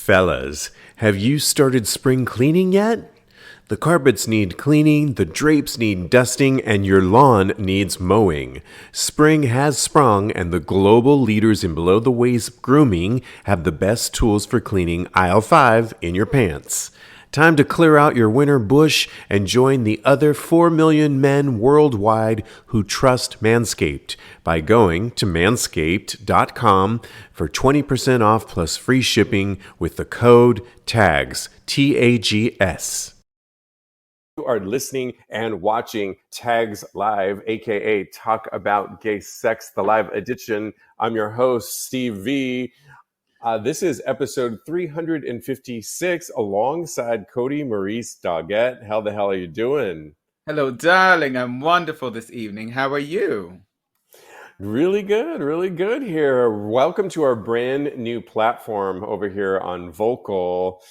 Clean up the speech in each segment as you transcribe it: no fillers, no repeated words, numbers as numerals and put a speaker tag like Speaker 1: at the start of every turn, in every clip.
Speaker 1: Fellas, have you started spring cleaning yet? The carpets need cleaning, the drapes need dusting, and your lawn needs mowing. Spring has sprung, and the global leaders in below-the-waist grooming have the best tools for cleaning aisle 5 in your pants. Time to clear out your winter bush and join the other 4 million men worldwide who trust Manscaped by going to manscaped.com for 20% off plus free shipping with the code TAGS, TAGS. You are listening and watching Tags Live, aka Talk About Gay Sex, the live edition. I'm your host, Steve V. This is episode 356 alongside Kodi Maurice Doggette. How the hell are you doing?
Speaker 2: Hello, darling. I'm wonderful this evening. How are you?
Speaker 1: Really good here. Welcome to our brand new platform over here on Vocal.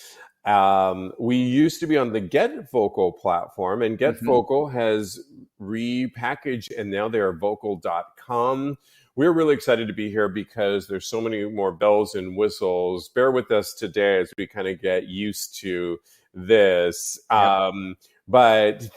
Speaker 1: We used to be on the Get Vocal platform, and Get Vocal has repackaged, and now they are vocal.com. We're really excited to be here because there's so many more bells and whistles. Bear with us today as we kind of get used to this.
Speaker 2: Yep.
Speaker 1: But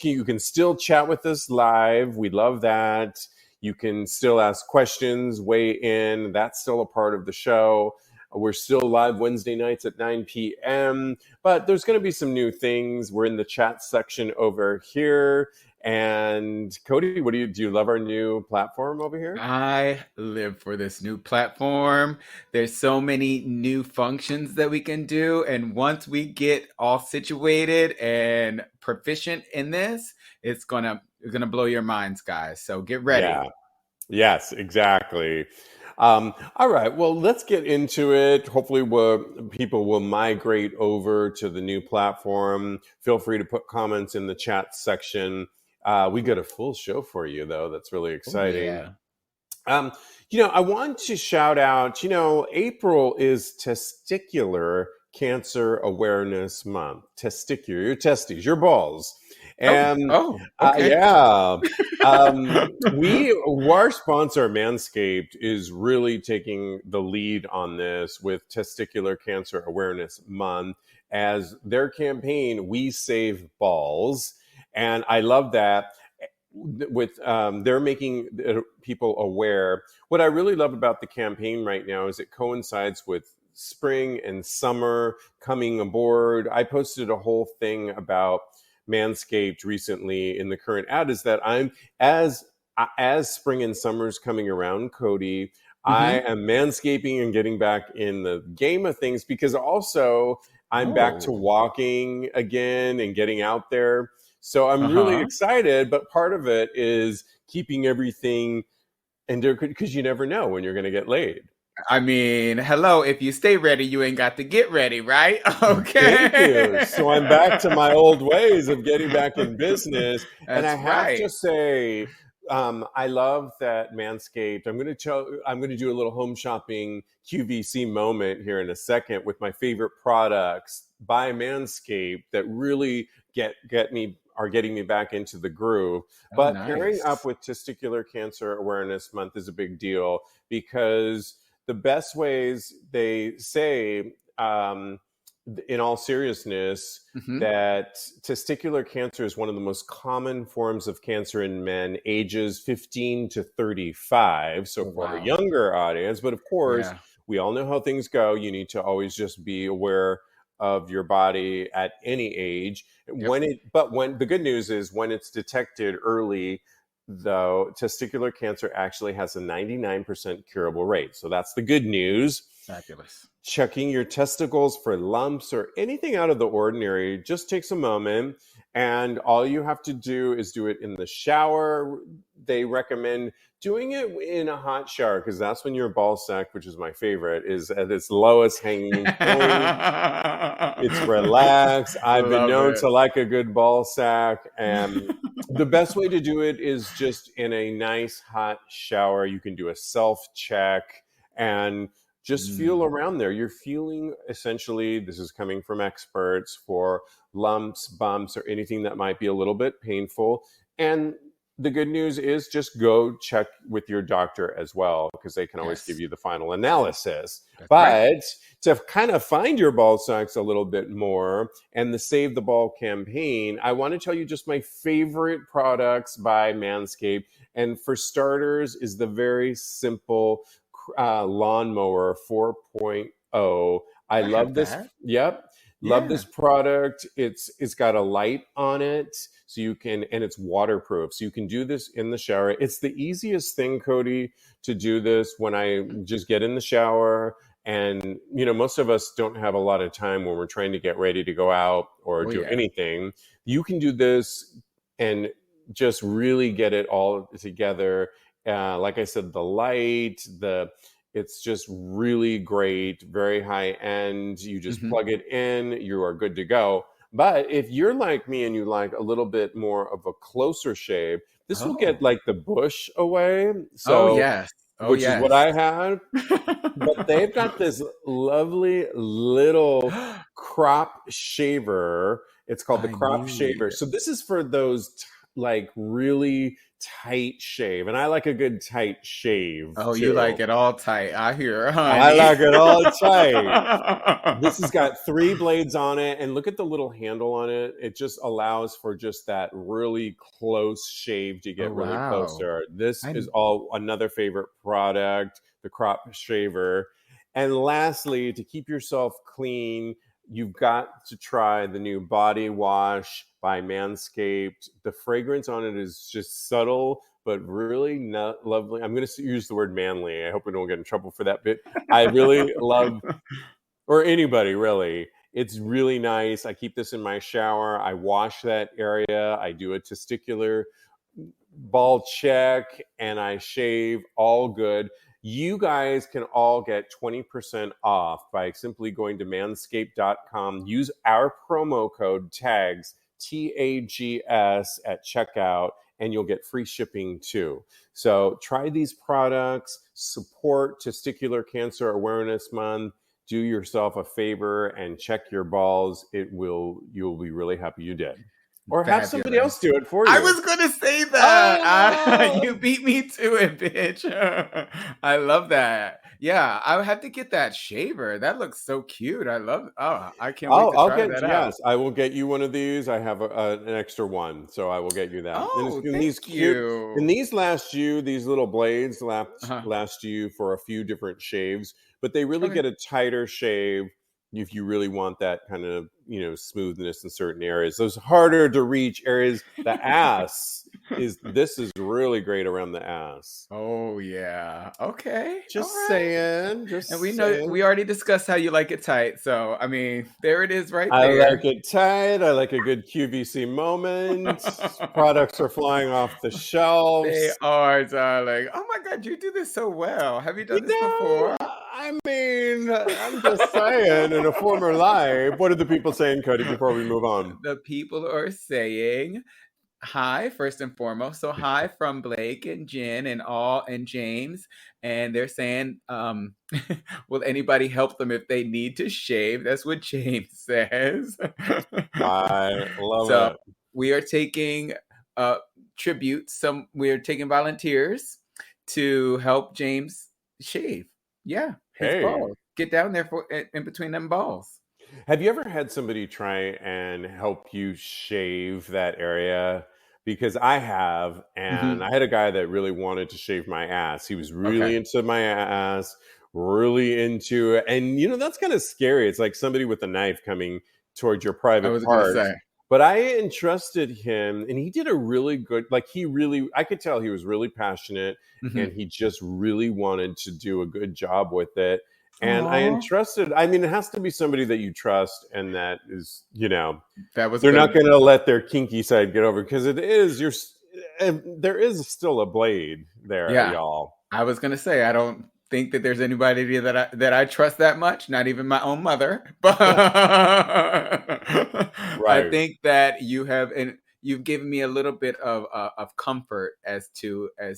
Speaker 1: you can still chat with us live. We love that. You can still ask questions, weigh in. That's still a part of the show. We're still live Wednesday nights at 9 p.m. But there's going to be some new things. We're in the chat section over here. And Kodi, do you love our new platform over here?
Speaker 2: I live for this new platform. There's so many new functions that we can do. And once we get all situated and proficient in this, it's gonna blow your minds, guys. So get ready.
Speaker 1: Yeah. Yes, exactly. All right, well, let's get into it. Hopefully people will migrate over to the new platform. Feel free to put comments in the chat section. We got a full show for you, though. That's really exciting.
Speaker 2: Oh,
Speaker 1: yeah. I want to shout out, April is Testicular Cancer Awareness Month. Testicular, your testes, your balls. And
Speaker 2: okay.
Speaker 1: our sponsor Manscaped is really taking the lead on this with Testicular Cancer Awareness Month as their campaign, We Save Balls. And I love that with they're making people aware. What I really love about the campaign right now is it coincides with spring and summer coming aboard. I posted a whole thing about Manscaped recently in the current ad is that I'm as spring and summer's coming around, Kodi, I am manscaping and getting back in the game of things because also I'm back to walking again and getting out there. So I'm really excited, but part of it is keeping everything and because you never know when you're going to get laid.
Speaker 2: I mean, hello, if you stay ready, you ain't got to get ready, right? Okay.
Speaker 1: Thank you. So I'm back to my old ways of getting back in business. And I have to say, I love that Manscaped. I'm going to do a little home shopping QVC moment here in a second with my favorite products by Manscaped that really are getting me back into the groove. But pairing up with Testicular Cancer Awareness Month is a big deal because the best ways they say, in all seriousness, that testicular cancer is one of the most common forms of cancer in men ages 15 to 35. So for a younger audience, but of course, we all know how things go. You need to always just be aware of your body at any age. But when the good news is when it's detected early, though, testicular cancer actually has a 99% curable rate. So that's the good news.
Speaker 2: Fabulous.
Speaker 1: Checking your testicles for lumps or anything out of the ordinary just takes a moment. And all you have to do is do it in the shower. They recommend doing it in a hot shower because that's when your ball sack, which is my favorite, is at its lowest hanging point. It's relaxed. I've been known to like a good ball sack. And the best way to do it is just in a nice hot shower. You can do a self-check and just feel around there. You're feeling, essentially, this is coming from experts, for lumps, bumps, or anything that might be a little bit painful. And the good news is just go check with your doctor as well, because they can always give you the final analysis.
Speaker 2: That's
Speaker 1: but
Speaker 2: right.
Speaker 1: To kind of find your ball sacks a little bit more, and the Save the Ball campaign, I want to tell you just my favorite products by Manscaped. And for starters is the very simple lawnmower 4.0. I love this.
Speaker 2: That.
Speaker 1: Yep. Love this product. It's got a light on it, so you can, and it's waterproof, so you can do this in the shower. It's the easiest thing, Kodi, to do this when I just get in the shower. And most of us don't have a lot of time when we're trying to get ready to go out or do anything. You can do this and just really get it all together. Like I said, the light, it's just really great, very high end. You just plug it in, you are good to go. But if you're like me and you like a little bit more of a closer shave, this will get like the bush away. So, which is what I had. But they've got this lovely little crop shaver. It's called the crop shaver. So this is for those like really tight shave, and I like a good tight shave.
Speaker 2: Oh,
Speaker 1: too.
Speaker 2: You like it all tight. I hear, honey.
Speaker 1: I like it all tight. This has got 3 blades on it, and look at the little handle on it. It just allows for just that really close shave to get really closer. This is all another favorite product, the crop shaver. And lastly, to keep yourself clean, you've got to try the new body wash by Manscaped. The fragrance on it is just subtle, but really not lovely. I'm going to use the word manly. I hope we don't get in trouble for that bit. I really love, or anybody really. It's really nice. I keep this in my shower. I wash that area. I do a testicular ball check, and I shave. All good. You guys can all get 20% off by simply going to manscaped.com. Use our promo code TAGS, TAGS, at checkout, and you'll get free shipping too. So try these products, support Testicular Cancer Awareness Month. Do yourself a favor and check your balls. You'll be really happy you did. Or have somebody else do it for you.
Speaker 2: I was going to say that. You beat me to it, bitch. I love that. Yeah, I would have to get that shaver. That looks so cute. I love. Oh, I can't wait to try that out.
Speaker 1: Yes, I will get you one of these. I have an extra one, so I will get you that.
Speaker 2: Oh,
Speaker 1: and
Speaker 2: thank you.
Speaker 1: And these last you. These little blades last you for a few different shaves, but they really get a tighter shave if you really want that kind of smoothness in certain areas. Those harder to reach areas, the ass is really great around the ass.
Speaker 2: Oh yeah. Okay.
Speaker 1: Just saying.
Speaker 2: And we know we already discussed how you like it tight. So I mean, there it is right there.
Speaker 1: I like it tight. I like a good QVC moment. Products are flying off the shelves.
Speaker 2: They are, darling. Oh my God, you do this so well. Have you done this before?
Speaker 1: I mean, I'm just saying, in a former life, what are the people saying, Kodi, before we move on?
Speaker 2: The people are saying hi, first and foremost. So hi from Blake and Jen and James. And they're saying, will anybody help them if they need to shave? That's what James says.
Speaker 1: I love it.
Speaker 2: We are taking tribute. We are taking volunteers to help James shave. Yeah. His balls. Get down there in between them balls.
Speaker 1: Have you ever had somebody try and help you shave that area? Because I have, and I had a guy that really wanted to shave my ass. He was really into my ass, really into it. And, that's kind of scary. It's like somebody with a knife coming towards your private part. But I entrusted him, and he did a really good, I could tell he was really passionate, and he just really wanted to do a good job with it. And I entrusted, it has to be somebody that you trust, and that is, they're not going to let their kinky side get over, because there is still a blade there, y'all.
Speaker 2: I was going to say, I don't think that there's anybody that I trust that much, not even my own mother. But I think that you've given me a little bit of comfort as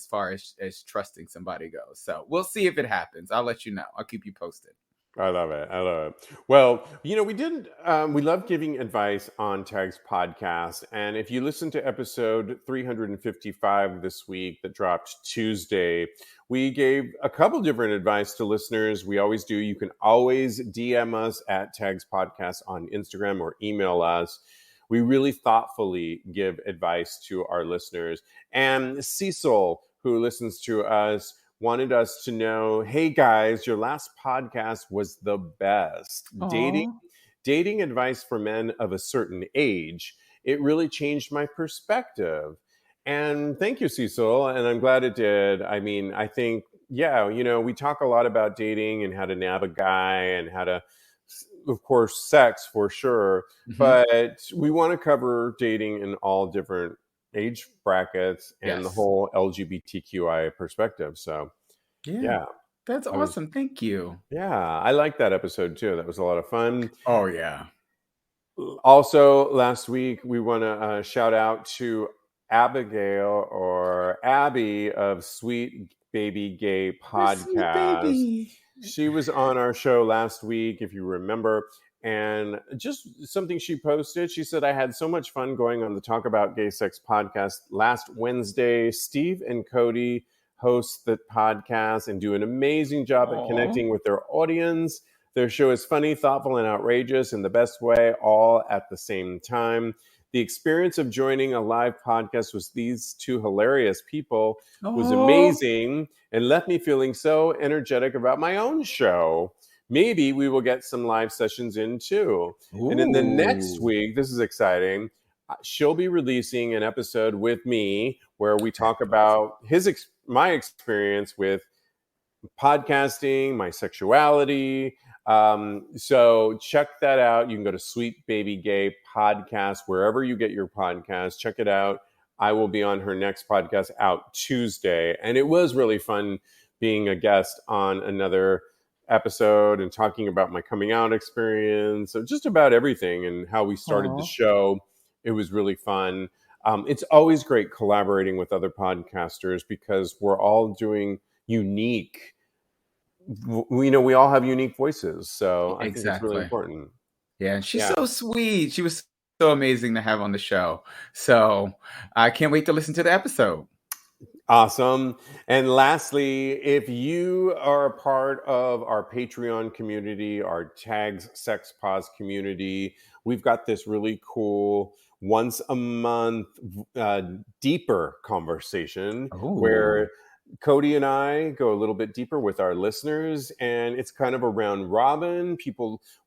Speaker 2: far as trusting somebody goes. So we'll see if it happens. I'll let you know. I'll keep you posted.
Speaker 1: I love it. I love it. Well, we love giving advice on Tags Podcast. And if you listen to episode 355 this week that dropped Tuesday, we gave a couple different advice to listeners. We always do. You can always DM us at Tags Podcast on Instagram or email us. We really thoughtfully give advice to our listeners. And Cecil, who listens to us, wanted us to know, hey guys, your last podcast was the best. Dating advice for men of a certain age. It really changed my perspective. And thank you, Cecil. And I'm glad it did. I mean, I think, we talk a lot about dating and how to nab a guy and how to, of course, sex for sure. Mm-hmm. But we want to cover dating in all different age brackets and the whole LGBTQI perspective. So yeah.
Speaker 2: That's awesome. Thank you.
Speaker 1: Yeah, I like that episode too. That was a lot of fun.
Speaker 2: Oh yeah.
Speaker 1: Also, last week we want to shout out to Abigail or Abby of Sweet Baby Gay Podcast.
Speaker 2: Baby.
Speaker 1: She was on our show last week, if you remember. And just something she posted, she said, I had so much fun going on the Talk About Gay Sex podcast last Wednesday. Steve and Kodi host the podcast and do an amazing job at connecting with their audience. Their show is funny, thoughtful, and outrageous in the best way, all at the same time. The experience of joining a live podcast with these two hilarious people was amazing and left me feeling so energetic about my own show. Maybe we will get some live sessions in too. Ooh. And in the next week, this is exciting, she'll be releasing an episode with me where we talk about my experience with podcasting, my sexuality. So check that out. You can go to Sweet Baby Gay Podcast, wherever you get your podcast. Check it out. I will be on her next podcast out Tuesday. And it was really fun being a guest on another episode and talking about my coming out experience, so just about everything and how we started the show. It was really fun. It's always great collaborating with other podcasters because we're all doing unique. We all have unique voices, so I think it's really important.
Speaker 2: Yeah, and she's so sweet. She was so amazing to have on the show. So I can't wait to listen to the episode.
Speaker 1: Awesome. And lastly, if you are a part of our Patreon community, our Tags Sex Pause community, we've got this really cool once a month deeper conversation where Kodi and I go a little bit deeper with our listeners, and it's kind of a round robin.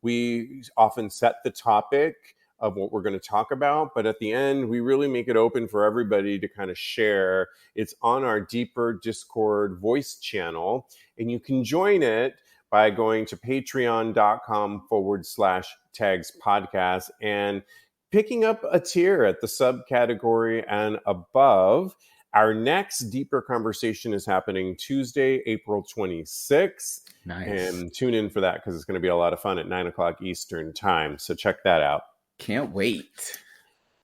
Speaker 1: We often set the topic of what we're going to talk about, but at the end, we really make it open for everybody to kind of share. It's on our deeper Discord voice channel, and you can join it by going to patreon.com/TAGSPodcast and picking up a tier at the subcategory and above. Our next deeper conversation is happening Tuesday, April 26th.
Speaker 2: Nice.
Speaker 1: And tune in for that because it's going to be a lot of fun at 9:00 Eastern time. So check that out.
Speaker 2: Can't wait.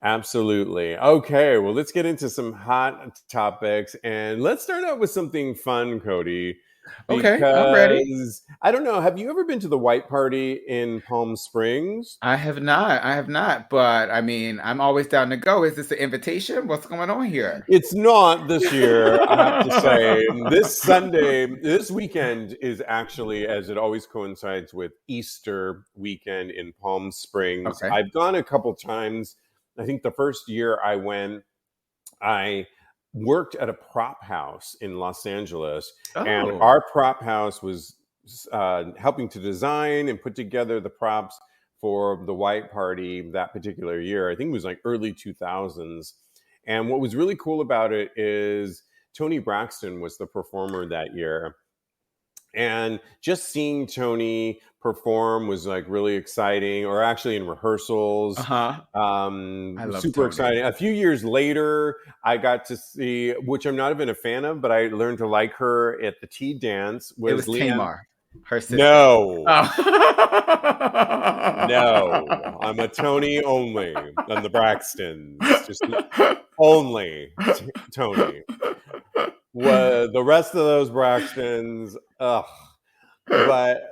Speaker 1: Absolutely. Okay, well, let's get into some hot topics. And let's start out with something fun, Kodi.
Speaker 2: Okay, I'm ready.
Speaker 1: I don't know. Have you ever been to the White Party in Palm Springs?
Speaker 2: I have not. But I mean, I'm always down to go. Is this an invitation? What's going on here?
Speaker 1: It's not this year, I have to say. This weekend is actually, as it always coincides with Easter weekend in Palm Springs. Okay. I've gone a couple times. I think the first year I went, I worked at a prop house in Los Angeles, and our prop house was helping to design and put together the props for the White Party that particular year. I think it was like early 2000s. And what was really cool about it is Toni Braxton was the performer that year. And just seeing Toni perform was like really exciting, or actually in rehearsals.
Speaker 2: I love
Speaker 1: super exciting. A few years later, I got to see, which I'm not even a fan of, but I learned to like her at the Tea Dance.
Speaker 2: It was Tamar, her sister.
Speaker 1: No. No. I'm a Toni only on the Braxtons. Just only Toni. The rest of those Braxtons, ugh. But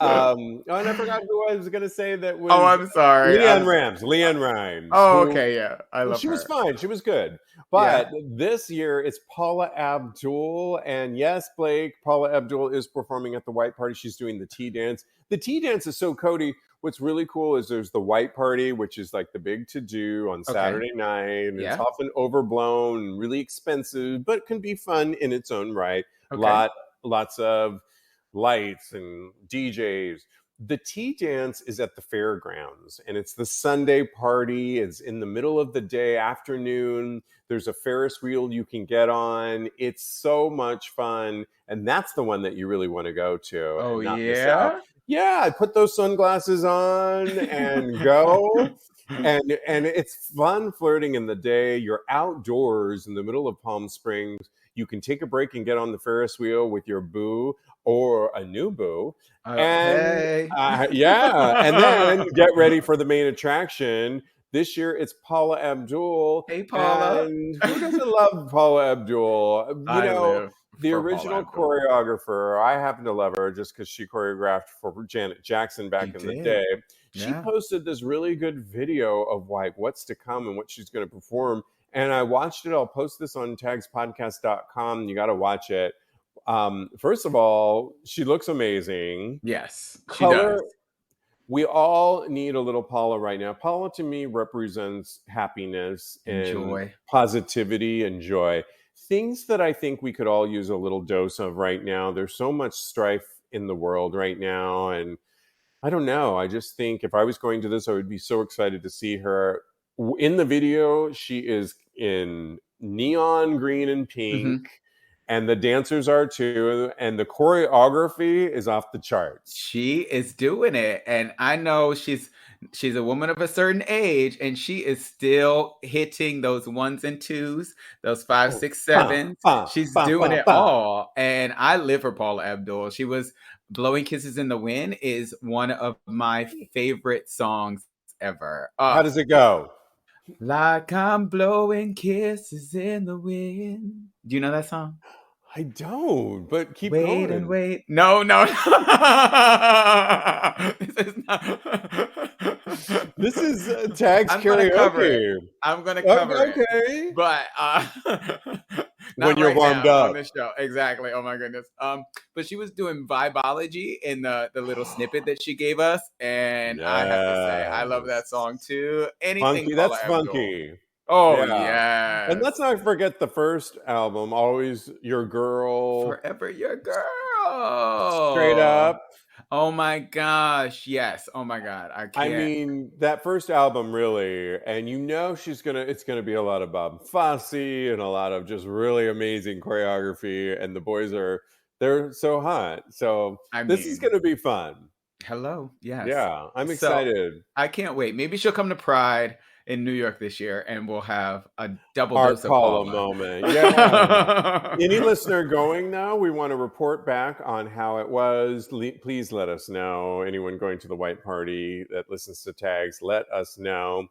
Speaker 1: and I forgot who I was going to say that
Speaker 2: Oh,
Speaker 1: was
Speaker 2: I'm sorry.
Speaker 1: Leanne Rimes.
Speaker 2: Oh,
Speaker 1: Who,
Speaker 2: okay, yeah. I love
Speaker 1: she was
Speaker 2: her.
Speaker 1: fine. She was good.
Speaker 2: Yeah.
Speaker 1: But this year it's Paula Abdul. And yes, Blake, Paula Abdul is performing at the White Party. She's doing the tea dance. The tea dance is so Kodi. What's really cool is there's the White Party, which is like the big to-do on Saturday night. And it's
Speaker 2: Yeah.
Speaker 1: often overblown and really expensive, but can be fun in its own right.
Speaker 2: Okay.
Speaker 1: Lots of lights and DJs. The tea dance is at the fairgrounds, and it's the Sunday party. It's in the middle of the day, afternoon. There's a Ferris wheel you can get on. It's so much fun, and that's the one that you really want to go to
Speaker 2: Oh,
Speaker 1: and not miss out.
Speaker 2: yeah?
Speaker 1: Yeah, I put those sunglasses on and go. And it's fun flirting in the day. You're outdoors in the middle of Palm Springs. You can take a break and get on the Ferris wheel with your boo or a new boo. And
Speaker 2: Hey.
Speaker 1: yeah, and then get ready for the main attraction. This year it's Paula Abdul.
Speaker 2: Hey, Paula.
Speaker 1: And who doesn't love Paula Abdul? You
Speaker 2: I
Speaker 1: know,
Speaker 2: live
Speaker 1: the
Speaker 2: for Paula
Speaker 1: original
Speaker 2: Abdul.
Speaker 1: choreographer, I happen to love her just because she choreographed for Janet Jackson back in the day. She posted this really good video of like what's to come and what she's going to perform. And I watched it. I'll post this on TAGSPodcast.com. You got to watch it. First of all, she looks amazing.
Speaker 2: Yes, she
Speaker 1: Color.
Speaker 2: does.
Speaker 1: We all need a little Paula right now. Paula to me represents happiness and
Speaker 2: joy,
Speaker 1: positivity and joy. Things that I think we could all use a little dose of right now. There's so much strife in the world right now. And I don't know. I just think if I was going to this, I would be so excited to see her. In the video, she is in neon green and pink. And the dancers are too. And the choreography is off the charts.
Speaker 2: She is doing it. And I know she's a woman of a certain age, and she is still hitting those ones and twos, those 5, 6, 7s. She's doing it all. And I live for Paula Abdul. She was Blowing Kisses in the Wind is one of my favorite songs ever.
Speaker 1: How does it go?
Speaker 2: Like I'm blowing kisses in the wind. Do you know that song?
Speaker 1: I don't, but keep
Speaker 2: wait
Speaker 1: going.
Speaker 2: And wait. No. This is not.
Speaker 1: This is Tags karaoke.
Speaker 2: I'm gonna cover it.
Speaker 1: Okay.
Speaker 2: But
Speaker 1: when you're warmed up
Speaker 2: on the show. Exactly. Oh my goodness. But she was doing Vibology in the little snippet that she gave us, and I have to say I love that song too. Anything
Speaker 1: funky, that's funky.
Speaker 2: Oh yeah.
Speaker 1: And let's not forget the first album, Always Your Girl.
Speaker 2: Forever Your Girl.
Speaker 1: Straight Up.
Speaker 2: Oh my gosh, yes. Oh my God, I can't.
Speaker 1: I mean, that first album really, and you know it's gonna be a lot of Bob Fosse and a lot of just really amazing choreography, and the boys they're so hot. So this is gonna be fun.
Speaker 2: Hello, yes.
Speaker 1: Yeah, I'm excited.
Speaker 2: So, I can't wait. Maybe she'll come to Pride in New York this year, and we'll have a double dose of Paula
Speaker 1: moment. Yeah. Any listener going now, we want to report back on how it was. Please let us know. Anyone going to the White Party that listens to Tags, let us know.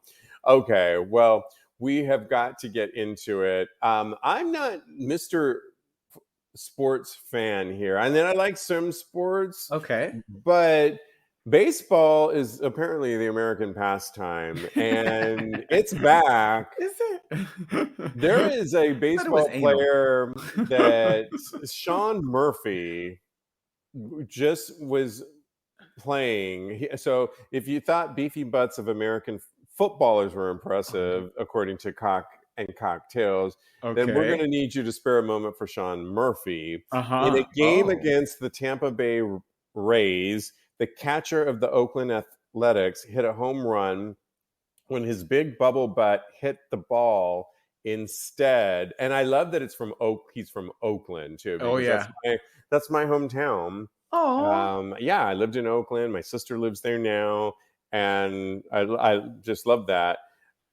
Speaker 1: Okay, well, we have got to get into it. I'm not Mr. Sports fan here. And then I like some sports.
Speaker 2: Okay.
Speaker 1: But baseball is apparently the American pastime, and it's back.
Speaker 2: Is it?
Speaker 1: There is a baseball player that Sean Murphy just was playing. So if you thought beefy butts of American footballers were impressive, according to Cock and Cocktails, then we're going to need you to spare a moment for Sean Murphy. In a game against the Tampa Bay Rays, the catcher of the Oakland Athletics hit a home run when his big bubble butt hit the ball instead. And I love that it's from he's from Oakland too.
Speaker 2: Oh yeah,
Speaker 1: that's my hometown. Yeah, I lived in Oakland. My sister lives there now, and I just love that.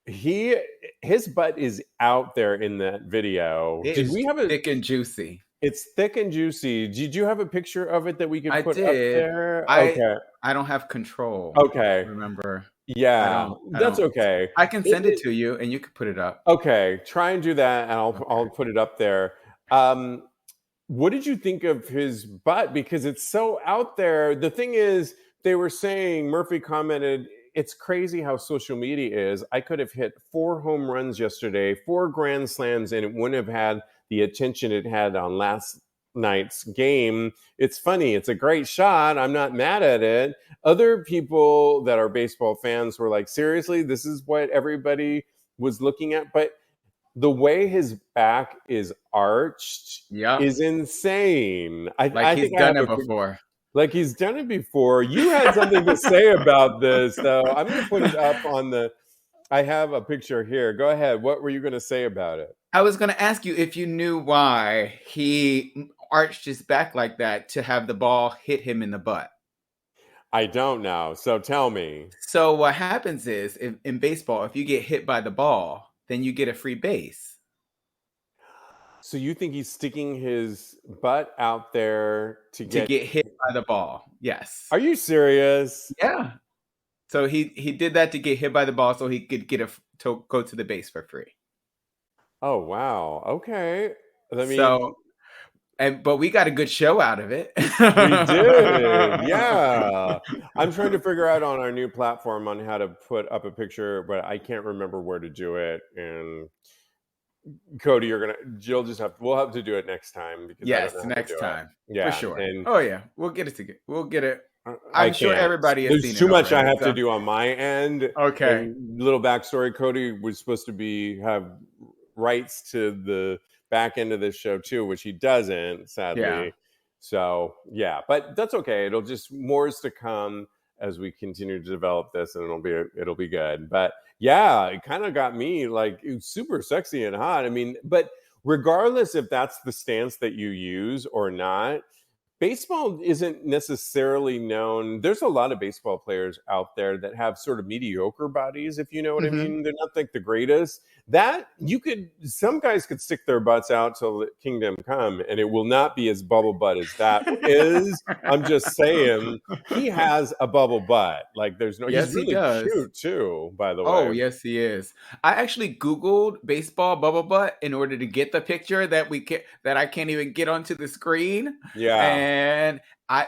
Speaker 1: His butt is out there in that video.
Speaker 2: Did we have thick and juicy?
Speaker 1: It's thick and juicy. Did you have a picture of it that we could put up there?
Speaker 2: Okay. I don't have control.
Speaker 1: Okay.
Speaker 2: Remember?
Speaker 1: Yeah, that's okay.
Speaker 2: I can send it to you, and you can put it up.
Speaker 1: Okay, try and do that, and I'll put it up there. What did you think of his butt? Because it's so out there. The thing is, they were saying, Murphy commented, it's crazy how social media is. I could have hit 4 home runs yesterday, 4 grand slams, and it wouldn't have had the attention it had on last night's game. It's funny. It's a great shot. I'm not mad at it. Other people that are baseball fans were like, seriously, this is what everybody was looking at. But the way his back is arched is insane.
Speaker 2: Like
Speaker 1: I
Speaker 2: he's
Speaker 1: think I
Speaker 2: done
Speaker 1: have
Speaker 2: it
Speaker 1: a
Speaker 2: before.
Speaker 1: like he's done it before. You had something to say about this, so I'm going to put it up on the. I have a picture here. Go ahead. What were you going to say about it?
Speaker 2: I was going to ask you if you knew why he arched his back like that to have the ball hit him in the butt.
Speaker 1: I don't know. So tell me.
Speaker 2: So what happens is in baseball, if you get hit by the ball, then you get a free base.
Speaker 1: So you think he's sticking his butt out there to get
Speaker 2: hit by the ball? Yes.
Speaker 1: Are you serious?
Speaker 2: Yeah. So he did that to get hit by the ball, so he could to go to the base for free.
Speaker 1: Oh wow. Okay.
Speaker 2: But we got a good show out of it.
Speaker 1: We did. Yeah. I'm trying to figure out on our new platform on how to put up a picture, but I can't remember where to do it. And Kodi, we'll have to do it next time because I don't know how
Speaker 2: next
Speaker 1: to do
Speaker 2: time.
Speaker 1: It. Yeah.
Speaker 2: For sure.
Speaker 1: And
Speaker 2: we'll get it together. We'll get it. I'm sure everybody has
Speaker 1: There's
Speaker 2: seen it.
Speaker 1: Too much
Speaker 2: already,
Speaker 1: I have to do on my end.
Speaker 2: Okay.
Speaker 1: And little backstory, Kodi was supposed to have rights to the back end of this show too, which he doesn't, sadly.
Speaker 2: Yeah.
Speaker 1: So yeah, but that's okay. It'll just more is to come as we continue to develop this, and it'll be good. But yeah, it kind of got me like super sexy and hot. I mean, but regardless if that's the stance that you use or not, baseball isn't necessarily known. There's a lot of baseball players out there that have sort of mediocre bodies, if you know what I mean. They're not like the greatest. Some guys could stick their butts out till the kingdom come, and it will not be as bubble butt as that is. I'm just saying, he has a bubble butt. Like he's really cute too, by the way.
Speaker 2: Oh, yes, he is. I actually Googled baseball bubble butt in order to get the picture that I can't even get onto the screen.
Speaker 1: Yeah.
Speaker 2: And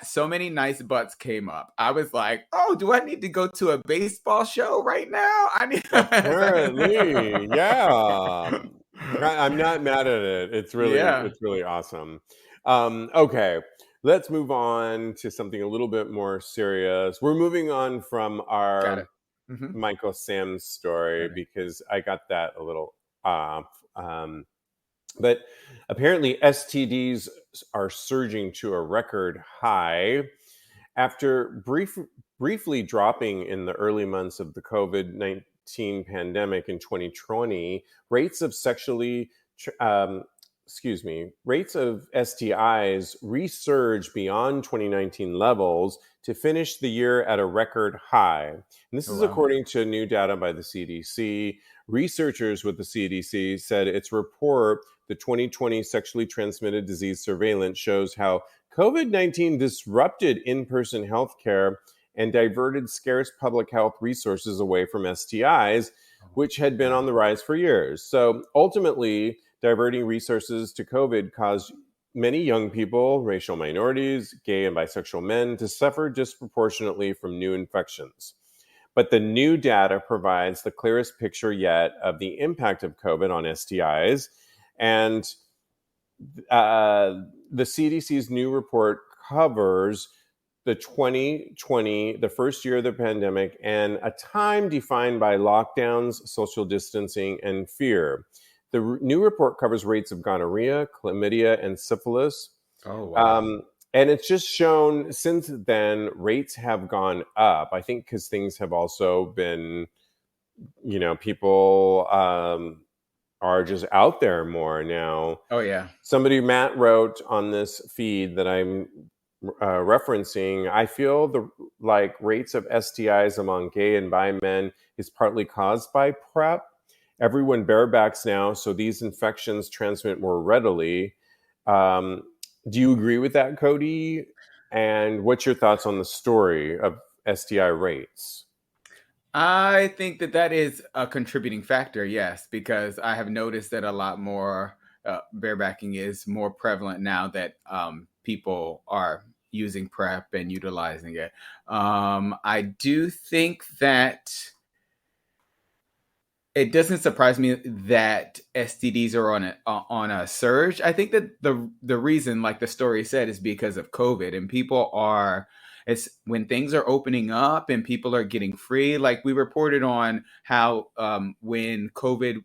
Speaker 2: so many nice butts came up. I was like, oh, do I need to go to a baseball show right now?
Speaker 1: Apparently, yeah. I'm not mad at it. It's really awesome. Okay, let's move on to something a little bit more serious. We're moving on from our Michael Sam's story because I got that a little off. But apparently STDs are surging to a record high after briefly dropping in the early months of the COVID-19 pandemic in 2020. Rates of STIs resurged beyond 2019 levels to finish the year at a record high. And this is according to new data by the CDC. Researchers with the CDC said its report, the 2020 Sexually Transmitted Disease Surveillance, shows how COVID-19 disrupted in-person healthcare and diverted scarce public health resources away from STIs, which had been on the rise for years. So ultimately, diverting resources to COVID caused many young people, racial minorities, gay and bisexual men to suffer disproportionately from new infections. But the new data provides the clearest picture yet of the impact of COVID on STIs. And the CDC's new report covers the 2020, the first year of the pandemic, and a time defined by lockdowns, social distancing, and fear. The new report covers rates of gonorrhea, chlamydia, and syphilis.
Speaker 2: Oh, wow.
Speaker 1: And it's just shown since then, rates have gone up. I think because things have also been, people are just out there more now.
Speaker 2: Oh, yeah.
Speaker 1: Matt wrote on this feed that I'm referencing, I feel like rates of STIs among gay and bi men is partly caused by PrEP. Everyone barebacks now, so these infections transmit more readily. Do you agree with that, Kodi? And what's your thoughts on the story of STI rates?
Speaker 2: I think that is a contributing factor, yes, because I have noticed that a lot more barebacking is more prevalent now that people are using PrEP and utilizing it. I do think that it doesn't surprise me that STDs are on a surge. I think that the reason, like the story said, is because of COVID, and it's when things are opening up and people are getting free. Like we reported on how when COVID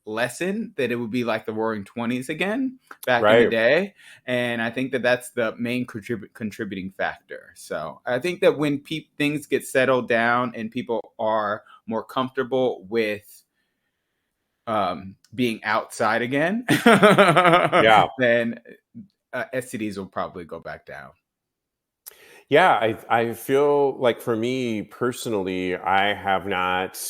Speaker 2: lessened, that it would be like the Roaring '20s again back in the day, and I think that that's the main contributing factor. So I think that when things get settled down and people are more comfortable with being outside again, then STDs will probably go back down.
Speaker 1: Yeah, I feel like for me personally, I have not,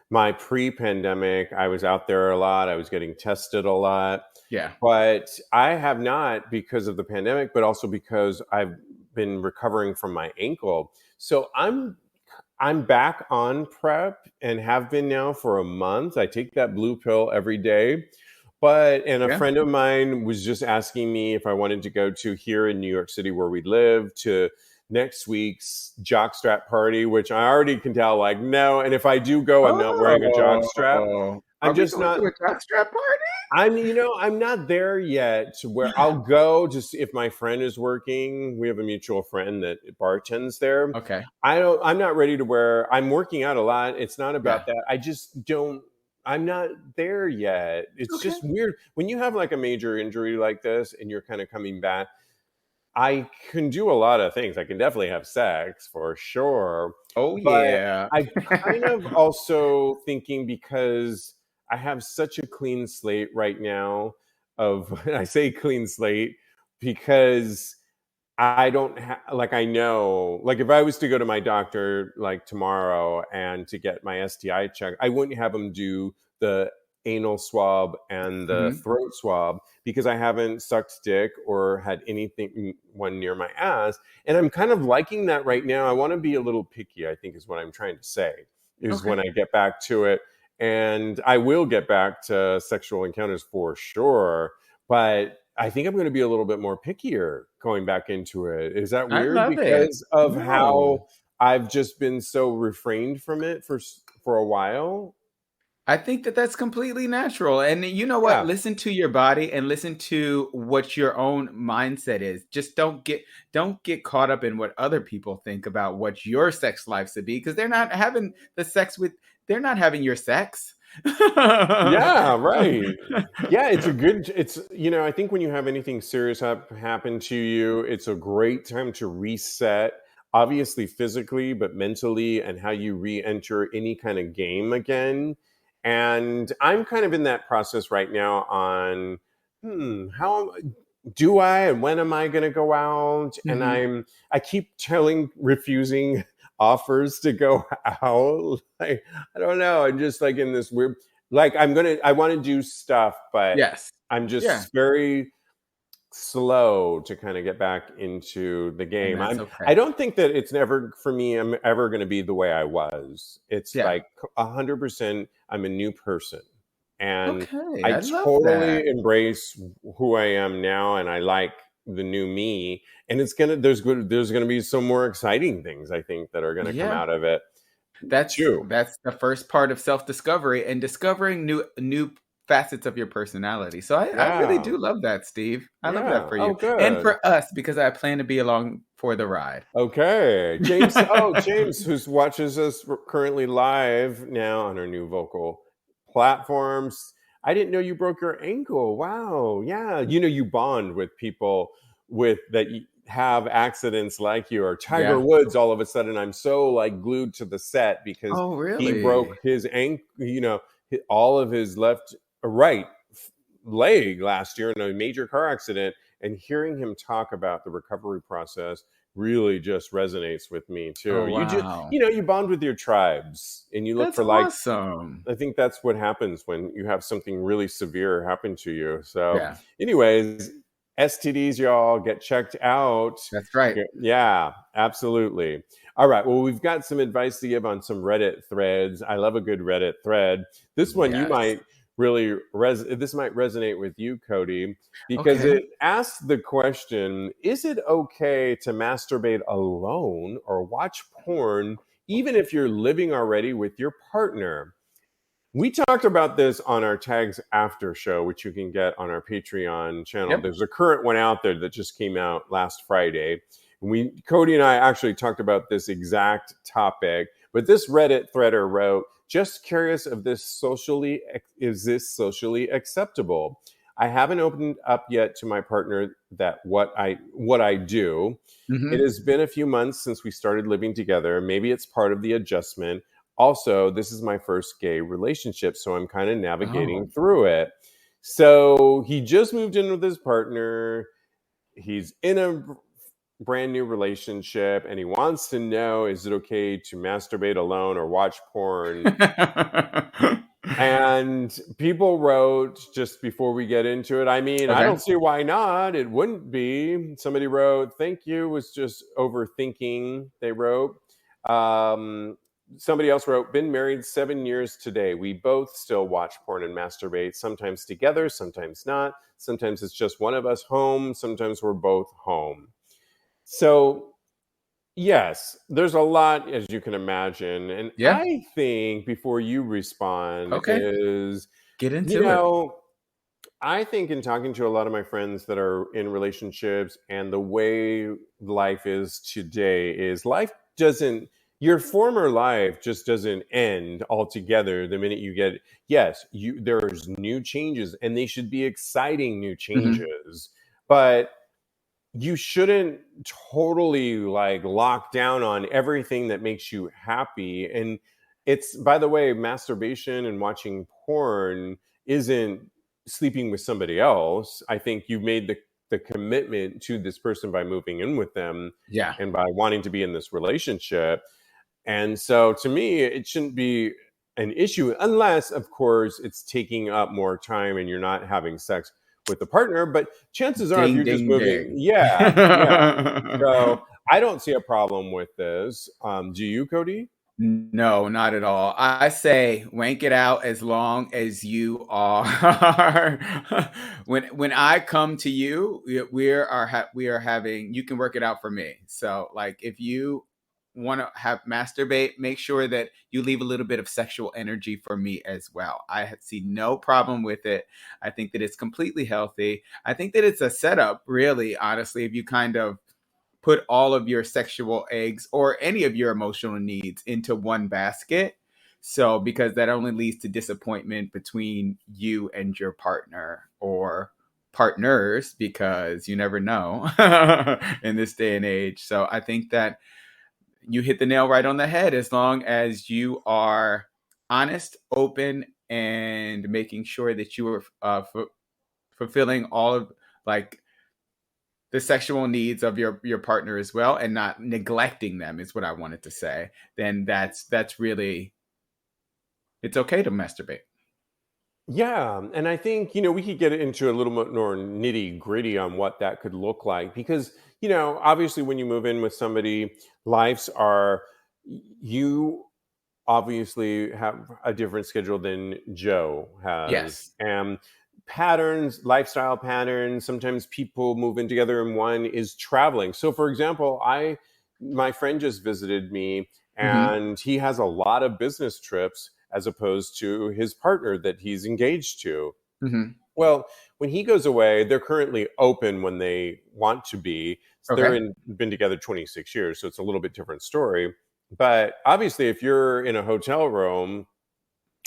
Speaker 1: my pre-pandemic, I was out there a lot. I was getting tested a lot.
Speaker 2: Yeah.
Speaker 1: But I have not because of the pandemic, but also because I've been recovering from my ankle. So I'm back on PrEP and have been now for a month. I take that blue pill every day. And a friend of mine was just asking me if I wanted to go to here in New York City where we live to next week's jockstrap party, which I already can tell, like, no. And if I do go, I'm not wearing a jockstrap. I'm just not
Speaker 2: to a jockstrap party.
Speaker 1: I'm not there yet where I'll go just if my friend is working. We have a mutual friend that bartends there.
Speaker 2: Okay.
Speaker 1: I'm not ready to wear, I'm working out a lot. It's not about that. I just don't, I'm not there yet. It's just weird. When you have like a major injury like this and you're kind of coming back, I can do a lot of things. I can definitely have sex for sure.
Speaker 2: Oh,
Speaker 1: but
Speaker 2: yeah.
Speaker 1: I kind of also thinking because I have such a clean slate right now I say clean slate because I don't I know, like if I was to go to my doctor like tomorrow and to get my STI check, I wouldn't have them do the anal swab and the throat swab because I haven't sucked dick or had one near my ass. And I'm kind of liking that right now. I want to be a little picky, I think is what I'm trying to say, is when I get back to it. And I will get back to sexual encounters for sure. But I think I'm going to be a little bit more pickier going back into it. Is that weird? Because of how I've just been so refrained from it for a while.
Speaker 2: I think that that's completely natural. And you know what? Listen to your body and listen to what your own mindset is. Just don't get caught up in what other people think about what your sex life should be, because they're not having they're not having your sex.
Speaker 1: Yeah, right. Yeah, I think when you have anything serious happen to you, it's a great time to reset, obviously physically, but mentally, and how you re-enter any kind of game again. And I'm kind of in that process right now on, how do I and when am I going to go out? And I keep refusing offers to go out. Like, I don't know. I'm just like in this weird, like I want to do stuff, but I'm just very slow to kind of get back into the game. I don't think that it's never for me. I'm ever going to be the way I was. It's like 100%. I'm a new person, and I totally embrace who I am now, and I like the new me. And there's gonna be some more exciting things I think that are gonna come out of it.
Speaker 2: That's the first part of self-discovery and discovering new facets of your personality. So I really do love that, Steve. I love that for you and for us, because I plan to be along for the ride.
Speaker 1: Okay, James. James, who watches us currently live now on our new vocal platforms. I didn't know you broke your ankle. Wow. Yeah. You bond with people that have accidents like you, or Tiger Woods. All of a sudden, I'm so like glued to the set because he broke his ankle, all of his right leg last year in a major car accident. And hearing him talk about the recovery process really just resonates with me too.
Speaker 2: Oh, wow.
Speaker 1: You bond with your tribes and you look
Speaker 2: that's
Speaker 1: for like,
Speaker 2: awesome.
Speaker 1: I think that's what happens when you have something really severe happen to you. So anyways, STDs, y'all, get checked out.
Speaker 2: That's right.
Speaker 1: Yeah, absolutely. All right. Well, we've got some advice to give on some Reddit threads. I love a good Reddit thread. This one you might really this might resonate with you, Kodi, because
Speaker 2: Okay.
Speaker 1: it asks the question, is it okay to masturbate alone or watch porn even if you're living already with your partner? We talked about this on our Tags After show, which you can get on our Patreon channel.
Speaker 2: Yep.
Speaker 1: There's a current one out there that just came out last Friday. Kodi and I actually talked about this exact topic, but this Reddit threader wrote, "Just curious if is this socially acceptable? I haven't opened up yet to my partner that what I do.
Speaker 2: Mm-hmm.
Speaker 1: It has been a few months since we started living together. Maybe it's part of the adjustment. Also, this is my first gay relationship, so I'm kind of navigating through it." So he just moved in with his partner. He's in a brand new relationship, and he wants to know, is it okay to masturbate alone or watch porn? And people wrote, just before we get into it, I mean, I don't see why not. It wouldn't be. Somebody wrote, "Thank you, was just overthinking," they wrote. Somebody else wrote, "Been married 7 years today. We both still watch porn and masturbate, sometimes together, sometimes not. Sometimes it's just one of us home. Sometimes we're both home." So, yes, there's a lot, as you can imagine. And
Speaker 2: Yeah.
Speaker 1: I think before you respond is,
Speaker 2: get into it.
Speaker 1: I think in talking to a lot of my friends that are in relationships, and the way life is today is your former life just doesn't end altogether the minute you get, yes, there's new changes, and they should be exciting new changes, but you shouldn't totally like lock down on everything that makes you happy. And it's, by the way, masturbation and watching porn isn't sleeping with somebody else. I think you've made the commitment to this person by moving in with them
Speaker 2: Yeah.
Speaker 1: and by wanting to be in this relationship. And so to me, it shouldn't be an issue unless, of course, it's taking up more time and you're not having sex with the partner. But chances are, if
Speaker 2: Ding,
Speaker 1: you're just
Speaker 2: ding,
Speaker 1: moving,
Speaker 2: ding.
Speaker 1: yeah, yeah. So I don't see a problem with this. Do you, Kodi?
Speaker 2: No, not at all. I say wank it out as long as you are. When I come to you, we are having. You can work it out for me. So, like, if you want to have masturbate, make sure that you leave a little bit of sexual energy for me as well. I see no problem with it. I think that it's completely healthy. I think that it's a setup, really, honestly, if you kind of put all of your sexual eggs or any of your emotional needs into one basket. So, because that only leads to disappointment between you and your partner or partners, because you never know in this day and age. So, I think that you hit the nail right on the head as long as you are honest, open, and making sure that you are fulfilling all of like the sexual needs of your partner as well, and not neglecting them is what I wanted to say. Then that's really, it's okay to masturbate.
Speaker 1: Yeah, and I think, we could get into a little bit more nitty gritty on what that could look like because, obviously when you move in with somebody, you obviously have a different schedule than Joe has.
Speaker 2: Yes.
Speaker 1: And lifestyle patterns, sometimes people move in together and one is traveling. So for example, my friend just visited me and he has a lot of business trips as opposed to his partner that he's engaged to. Well, when he goes away, they're currently open when they want to be. So been together 26 years, so it's a little bit different story. But obviously, if you're in a hotel room,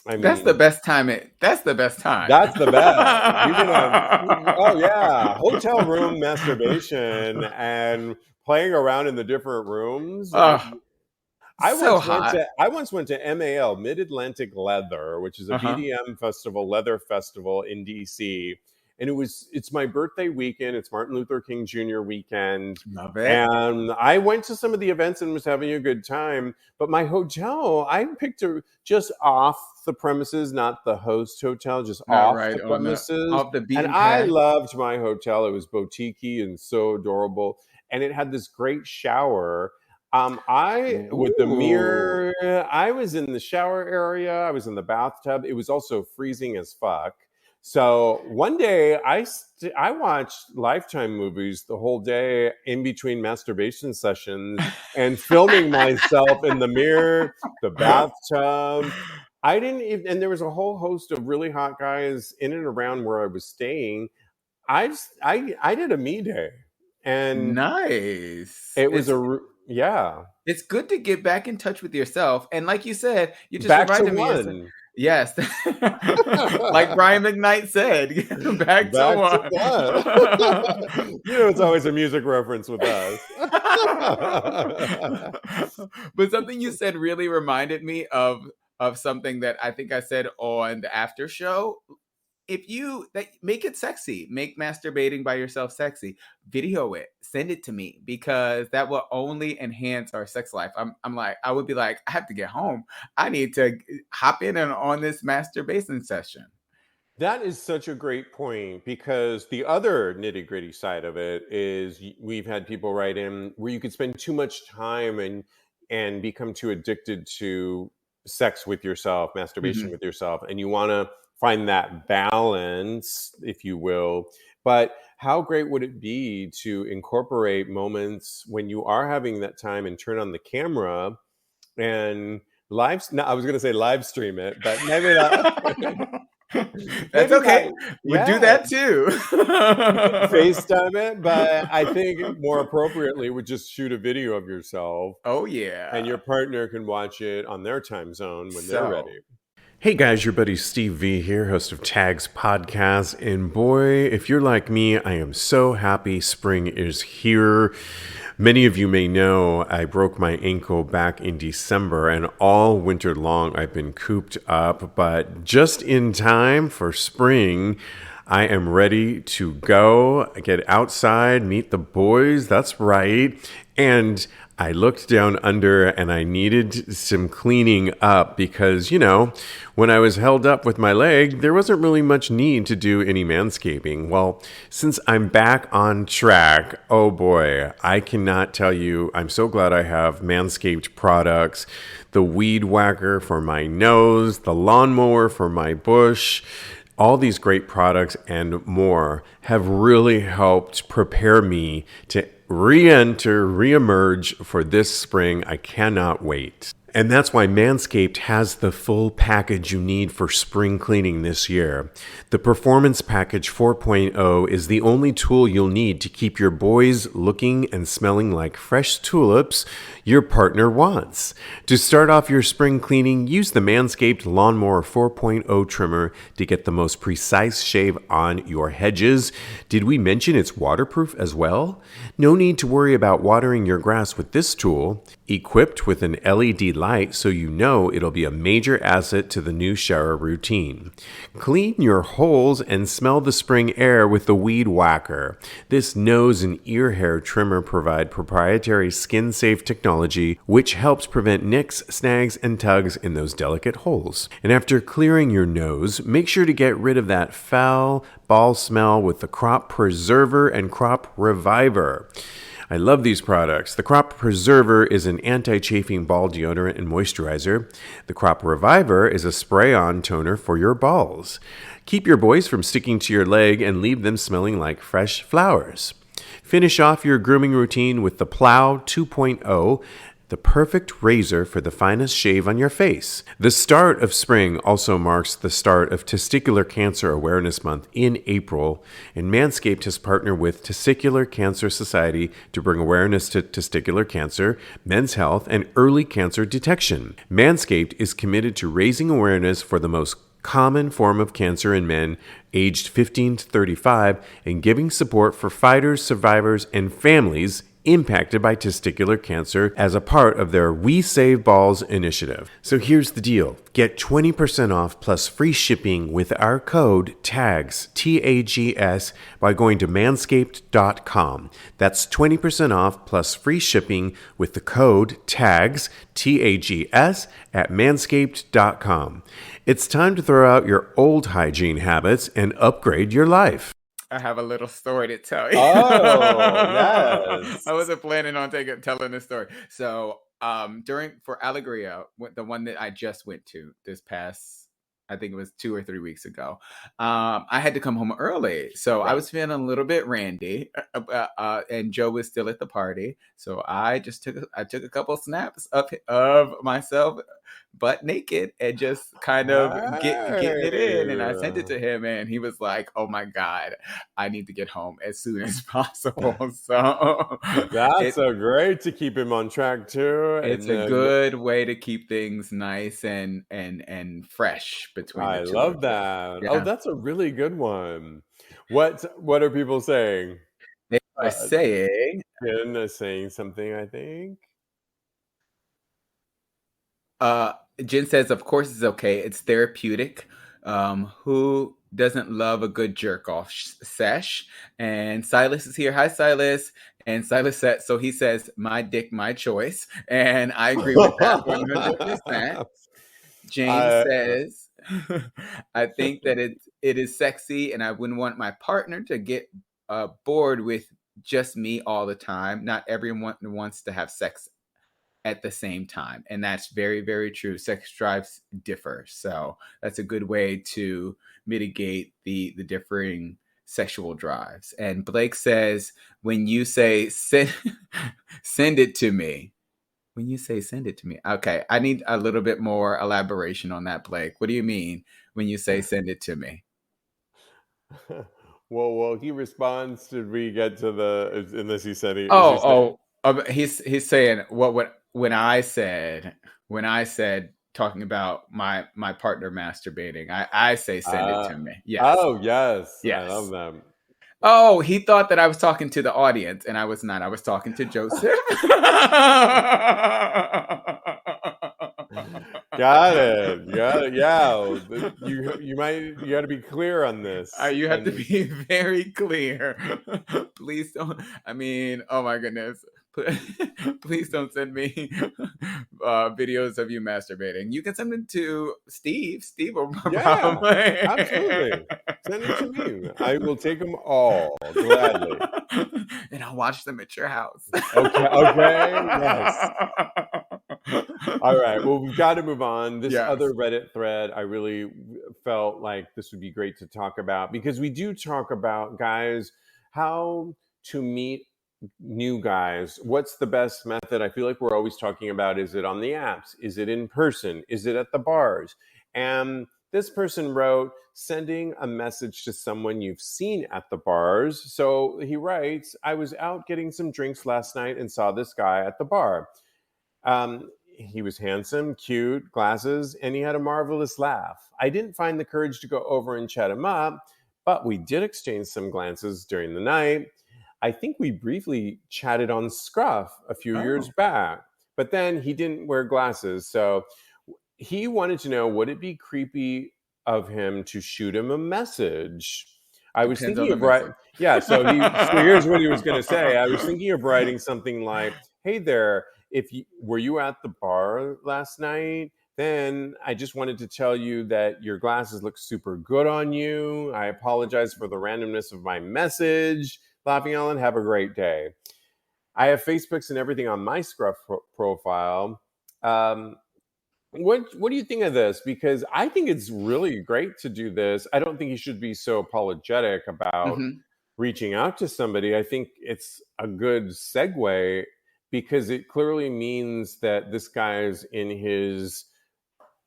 Speaker 2: that's the best time. That's the best time.
Speaker 1: That's the best. You can have, oh yeah, hotel room masturbation and playing around in the different rooms.
Speaker 2: So hot.
Speaker 1: I once went to MAL, Mid Atlantic Leather, which is a BDM festival, leather festival in DC. And it's my birthday weekend. It's Martin Luther King Jr. weekend.
Speaker 2: Love it.
Speaker 1: And I went to some of the events and was having a good time. But my hotel, I picked just off the premises, not the host hotel, just off the premises.
Speaker 2: Off the beaten
Speaker 1: And I
Speaker 2: path.
Speaker 1: loved my hotel. It was boutique-y and so adorable. And it had this great shower. With the
Speaker 2: Ooh.
Speaker 1: mirror, I was in the shower area. I was in the bathtub. It was also freezing as fuck. So one day I watched Lifetime movies the whole day in between masturbation sessions and filming myself in the mirror, the bathtub. I didn't even, and there was a whole host of really hot guys in and around where I was staying. I did a me day, and
Speaker 2: Nice.
Speaker 1: it was yeah.
Speaker 2: It's good to get back in touch with yourself. And like you said, you just
Speaker 1: Back to
Speaker 2: reminded me.
Speaker 1: one.
Speaker 2: Yes. Like Brian McKnight said, back to one.
Speaker 1: It's always a music reference with us.
Speaker 2: But something you said really reminded me of something that I think I said on the after show. If you make it sexy, make masturbating by yourself sexy, video it, send it to me, because that will only enhance our sex life. I would be like, I have to get home. I need to hop in and on this masturbation session.
Speaker 1: That is such a great point, because the other nitty gritty side of it is we've had people write in where you could spend too much time and become too addicted to sex with yourself, masturbation with yourself, and you want to find that balance, if you will. But how great would it be to incorporate moments when you are having that time and turn on the camera and I was going to say live stream it, but maybe not.
Speaker 2: That's okay. We'll do that too.
Speaker 1: FaceTime it, but I think more appropriately would just shoot a video of yourself.
Speaker 2: Oh yeah.
Speaker 1: And your partner can watch it on their time zone when they're ready. Hey guys, your buddy Steve V here, host of TAGSPodcast. And boy, if you're like me, I am so happy spring is here. Many of you may know I broke my ankle back in December, and all winter long I've been cooped up. But just in time for spring, I am ready to go, get outside, meet the boys. That's right. And I looked down under and I needed some cleaning up because, when I was held up with my leg, there wasn't really much need to do any manscaping. Well, since I'm back on track, oh boy, I cannot tell you, I'm so glad I have Manscaped products. The weed whacker for my nose, the lawnmower for my bush. All these great products and more have really helped prepare me to reemerge for this spring. I cannot wait. And that's why Manscaped has the full package you need for spring cleaning this year. The Performance Package 4.0 is the only tool you'll need to keep your boys looking and smelling like fresh tulips your partner wants. To start off your spring cleaning, use the Manscaped Lawnmower 4.0 trimmer to get the most precise shave on your hedges. Did we mention it's waterproof as well? No need to worry about watering your grass with this tool. Equipped with an LED light so you know it'll be a major asset to the new shower routine. Clean your holes and smell the spring air with the Weed Whacker. This nose and ear hair trimmer provide proprietary skin-safe technology which helps prevent nicks, snags, and tugs in those delicate holes. And after clearing your nose, make sure to get rid of that foul ball smell with the Crop Preserver and Crop Reviver. I love these products. The Crop Preserver is an anti-chafing ball deodorant and moisturizer. The Crop Reviver is a spray-on toner for your balls. Keep your boys from sticking to your leg and leave them smelling like fresh flowers. Finish off your grooming routine with the Plow 2.0, the perfect razor for the finest shave on your face. The start of spring also marks the start of Testicular Cancer Awareness Month in April, and Manscaped has partnered with Testicular Cancer Society to bring awareness to testicular cancer, men's health, and early cancer detection. Manscaped is committed to raising awareness for the most common form of cancer in men aged 15 to 35 and giving support for fighters, survivors, and families impacted by testicular cancer as a part of their We Save Balls initiative. So here's the deal. Get 20% off plus free shipping with our code TAGS, T-A-G-S, by going to manscaped.com. That's 20% off plus free shipping with the code TAGS, T-A-G-S, at manscaped.com. It's time to throw out your old hygiene habits and upgrade your life.
Speaker 2: I have a little story to tell you.
Speaker 1: Oh, yes.
Speaker 2: I wasn't planning on telling this story. So, for Alegria, the one that I just went to this past, I think it was 2 or 3 weeks ago, I had to come home early. So I was feeling a little bit randy, and Joe was still at the party. So I took a couple snaps of myself butt naked and just kind of getting it in, and I sent it to him, and he was like, "Oh my God, I need to get home as soon as possible." So
Speaker 1: that's so great to keep him on track too.
Speaker 2: It's a good way to keep things nice and fresh between the two.
Speaker 1: I love that.
Speaker 2: Yeah.
Speaker 1: Oh, that's a really good one. What are people saying?
Speaker 2: They are saying,
Speaker 1: Jen is saying something, I think.
Speaker 2: Jen says, of course it's okay. It's therapeutic. Who doesn't love a good jerk off sesh? And Silas is here. Hi, Silas. And Silas said, so he says, my dick, my choice. And I agree with that 100%. James says, I think that it is sexy, and I wouldn't want my partner to get bored with just me all the time. Not everyone wants to have sex at the same time, and that's very, very true. Sex drives differ, so that's a good way to mitigate the differing sexual drives. And Blake says, when you say send it to me, when you say send it to me, okay, I need a little bit more elaboration on that, Blake. What do you mean when you say send it to me?
Speaker 1: Well, he responds. Did we get to the? Unless he said he.
Speaker 2: He's saying when I said talking about my partner masturbating, I say send it to me. Yes.
Speaker 1: Oh yes. I love them.
Speaker 2: Oh, he thought that I was talking to the audience, and I was not. I was talking to Joseph.
Speaker 1: Got it. Yeah. You got to be clear on this.
Speaker 2: You have to be very clear. Please don't. I mean, oh my goodness. Please don't send me videos of you masturbating. You can send them to Steve. Steve will
Speaker 1: probably. Absolutely. Send them to me. I will take them all gladly.
Speaker 2: And I'll watch them at your house.
Speaker 1: Okay. Yes. All right. Well, we've got to move on. This other Reddit thread, I really felt like this would be great to talk about, because we do talk about, guys, how to meet new guys. What's the best method? I feel like we're always talking about, is it on the apps? Is it in person? Is it at the bars? And this person wrote, sending a message to someone you've seen at the bars. So he writes, I was out getting some drinks last night and saw this guy at the bar. He was handsome, cute, glasses, and he had a marvelous laugh. I didn't find the courage to go over and chat him up, but we did exchange some glances during the night. I think we briefly chatted on Scruff a few years back, but then he didn't wear glasses. So he wanted to know, would it be creepy of him to shoot him a message? I was thinking of writing. Yeah, so here's what he was going to say. I was thinking of writing something like, hey there, were you at the bar last night? Then I just wanted to tell you that your glasses look super good on you. I apologize for the randomness of my message. Laughing Ellen, have a great day. I have Facebooks and everything on my Scruff profile. What do you think of this? Because I think it's really great to do this. I don't think you should be so apologetic about reaching out to somebody. I think it's a good segue, because it clearly means that this guy's in his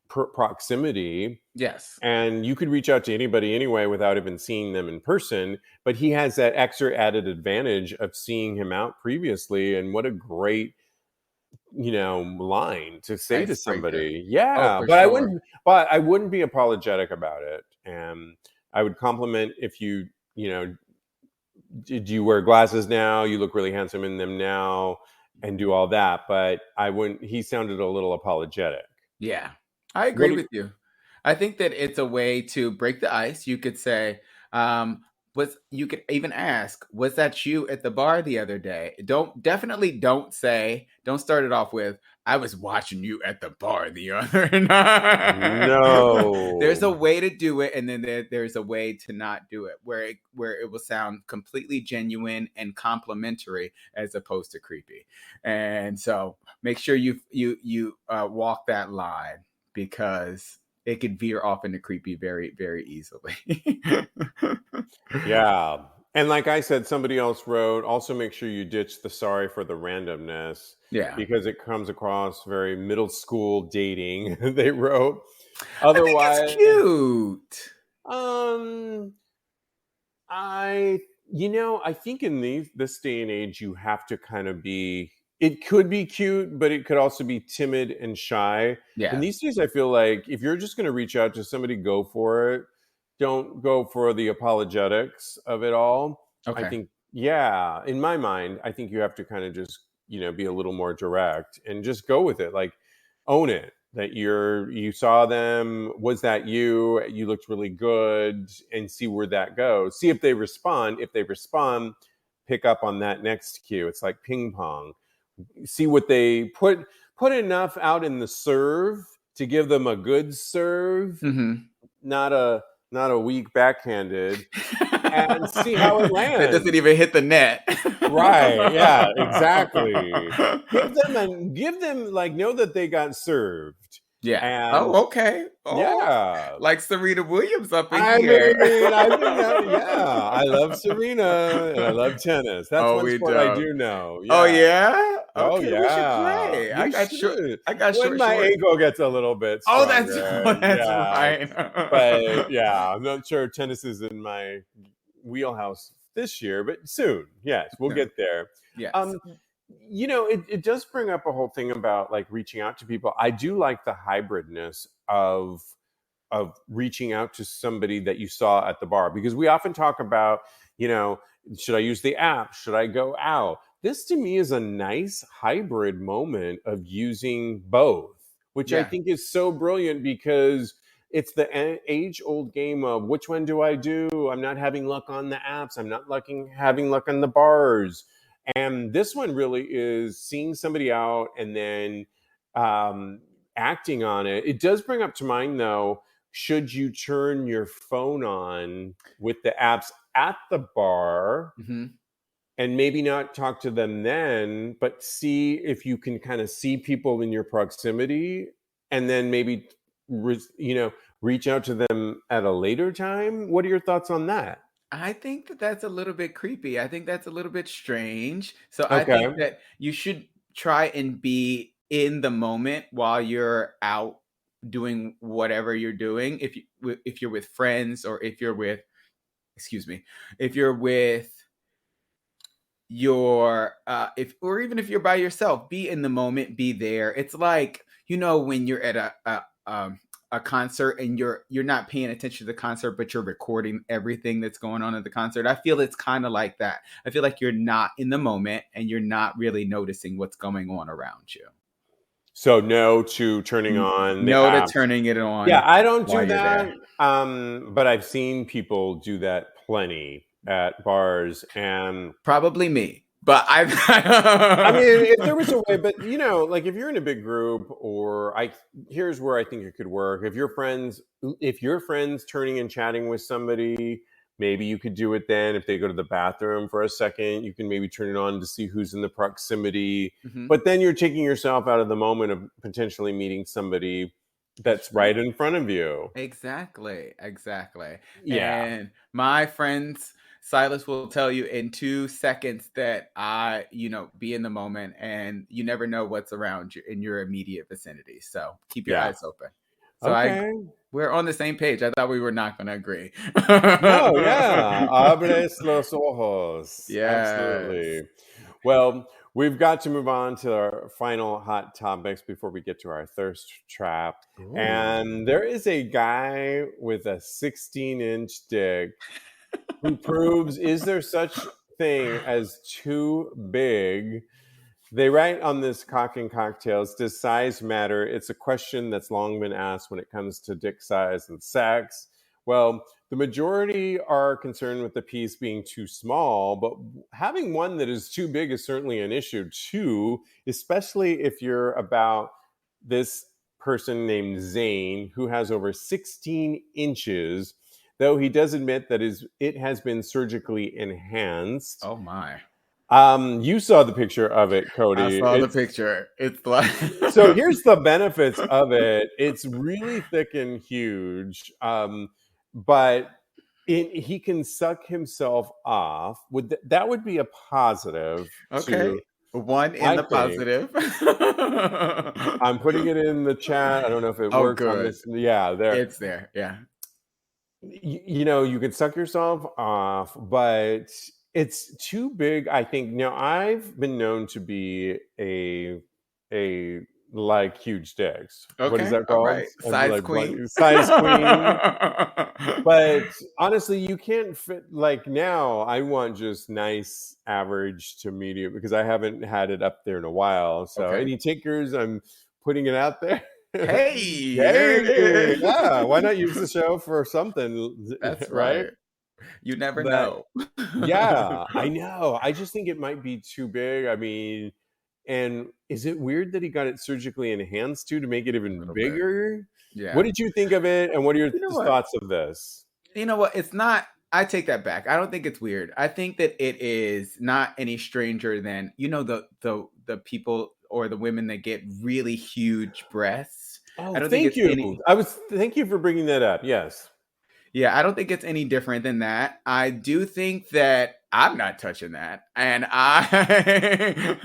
Speaker 1: proximity.
Speaker 2: Yes.
Speaker 1: And you could reach out to anybody anyway without even seeing them in person. But he has that extra added advantage of seeing him out previously. And what a great, line to say to somebody. Yeah. But I wouldn't be apologetic about it. And I would compliment if you do you wear glasses now? You look really handsome in them now, and do all that. But I wouldn't. He sounded a little apologetic.
Speaker 2: Yeah, I agree with you. I think that it's a way to break the ice. You could say, you could even ask, was that you at the bar the other day? Don't start it off with, I was watching you at the bar the other night.
Speaker 1: No.
Speaker 2: There's a way to do it, and then there's a way to not do it, where it will sound completely genuine and complimentary as opposed to creepy. And so make sure you walk that line, because it could veer off into creepy very, very easily.
Speaker 1: Yeah. And like I said, somebody else wrote, also make sure you ditch the sorry for the randomness.
Speaker 2: Yeah.
Speaker 1: Because it comes across very middle school dating, they wrote. Otherwise,
Speaker 2: I think it's cute.
Speaker 1: I think in this day and age, you have to kind of be, it could be cute, but it could also be timid and shy.
Speaker 2: Yeah.
Speaker 1: And these days, I feel like if you're just going to reach out to somebody, go for it. Don't go for the apologetics of it all.
Speaker 2: Okay.
Speaker 1: I think, yeah, in my mind, I think you have to kind of just, be a little more direct and just go with it. Like, own it. That you saw them, was that you looked really good, and see where that goes. See if they respond. If they respond, pick up on that next cue. It's like ping pong. See what they put enough out in the serve to give them a good serve, not a weak backhanded, and see how it lands.
Speaker 2: That doesn't even hit the net.
Speaker 1: Right. Yeah, exactly. Give them like, know that they got served.
Speaker 2: Yeah.
Speaker 1: And,
Speaker 2: okay. Oh,
Speaker 1: yeah.
Speaker 2: Like Serena Williams up in here.
Speaker 1: I love Serena and I love tennis. That's one sport I do know. Yeah.
Speaker 2: Oh yeah.
Speaker 1: Oh
Speaker 2: okay,
Speaker 1: yeah.
Speaker 2: We should play. I got
Speaker 1: when my ankle gets a little bit stronger.
Speaker 2: That's right.
Speaker 1: But yeah, I'm not sure tennis is in my wheelhouse this year, but soon. Yes, we'll get there.
Speaker 2: Yes.
Speaker 1: It does bring up a whole thing about like reaching out to people. I do like the hybridness of reaching out to somebody that you saw at the bar, because we often talk about, should I use the app? Should I go out? This to me is a nice hybrid moment of using both, which I think is so brilliant, because it's the age-old game of which one do I do? I'm not having luck on the apps. I'm not having luck on the bars. And this one really is seeing somebody out and then acting on it. It does bring up to mind, though, should you turn your phone on with the apps at the bar and maybe not talk to them then, but see if you can kind of see people in your proximity and then maybe, reach out to them at a later time? What are your thoughts on that?
Speaker 2: I think that's a little bit creepy. I think that's a little bit strange. So I think that you should try and be in the moment while you're out doing whatever you're doing. If you're with friends, or if you're with your or even if you're by yourself, be in the moment, be there. It's like, when you're at a concert and you're not paying attention to the concert, but you're recording everything that's going on at the concert. I feel it's kind of like that. I feel like you're not in the moment and you're not really noticing what's going on around you.
Speaker 1: So no to turning on the
Speaker 2: no
Speaker 1: apps.
Speaker 2: To turning it on.
Speaker 1: Yeah, I don't do that. But I've seen people do that plenty at bars, and
Speaker 2: probably me. But I
Speaker 1: mean, if there was a way, but like if you're in a big group, here's where I think it could work. If your friends turning and chatting with somebody, maybe you could do it then. If they go to the bathroom for a second, you can maybe turn it on to see who's in the proximity. But then you're taking yourself out of the moment of potentially meeting somebody that's right in front of you.
Speaker 2: Exactly.
Speaker 1: Yeah.
Speaker 2: And my friends, Silas will tell you in 2 seconds that be in the moment, and you never know what's around you in your immediate vicinity. So keep your eyes open. So we're on the same page. I thought we were not going to agree.
Speaker 1: No, yeah. Abres los ojos.
Speaker 2: Yes.
Speaker 1: Absolutely. Well, we've got to move on to our final hot topics before we get to our thirst trap. Ooh. And there is a guy with a 16-inch dick who proves, is there such thing as too big? They write on this Cock and Cocktails, does size matter? It's a question that's long been asked when it comes to dick size and sex. Well, the majority are concerned with the piece being too small, but having one that is too big is certainly an issue too, especially if you're about this person named Zane who has over 16 inches, though he does admit that it has been surgically enhanced.
Speaker 2: Oh my.
Speaker 1: You saw the picture of it, Kodi.
Speaker 2: I saw the picture. It's like
Speaker 1: So here's the benefits of it. It's really thick and huge, but he can suck himself off. That would be a positive
Speaker 2: okay.
Speaker 1: to,
Speaker 2: One in
Speaker 1: I
Speaker 2: the
Speaker 1: think.
Speaker 2: positive.
Speaker 1: I'm putting it in the chat. I don't know if it
Speaker 2: Oh,
Speaker 1: works on
Speaker 2: good.
Speaker 1: this. Yeah, there.
Speaker 2: It's there. Yeah.
Speaker 1: You can suck yourself off, but it's too big, I think. Now, I've been known to be a like huge dicks. What is
Speaker 2: Okay.
Speaker 1: that
Speaker 2: All
Speaker 1: called?
Speaker 2: right.
Speaker 1: I'm
Speaker 2: Size
Speaker 1: like
Speaker 2: queen.
Speaker 1: size queen. But honestly, you can't fit, like, now I want just nice average to medium because I haven't had it up there in a while. So
Speaker 2: Okay.
Speaker 1: any takers, I'm putting it out there.
Speaker 2: Hey, there it
Speaker 1: Hey,
Speaker 2: is.
Speaker 1: yeah, why not use the show for something,
Speaker 2: That's
Speaker 1: right?
Speaker 2: right. You never
Speaker 1: But
Speaker 2: know.
Speaker 1: yeah, I know. I just think it might be too big. I mean, and is it weird that he got it surgically enhanced too to make it
Speaker 2: A
Speaker 1: even
Speaker 2: little bit.
Speaker 1: bigger? What
Speaker 2: Yeah.
Speaker 1: did you think of it, and what are your
Speaker 2: You know what?
Speaker 1: thoughts of this?
Speaker 2: You know what? It's not. I take that back. I don't think it's weird. I think that it is not any stranger than the people or the women that get really huge breasts. I
Speaker 1: Oh,
Speaker 2: don't think
Speaker 1: thank
Speaker 2: it's
Speaker 1: you.
Speaker 2: any.
Speaker 1: Thank you for bringing that up. Yes.
Speaker 2: Yeah, I don't think it's any different than that. I do think that I'm not touching that, and I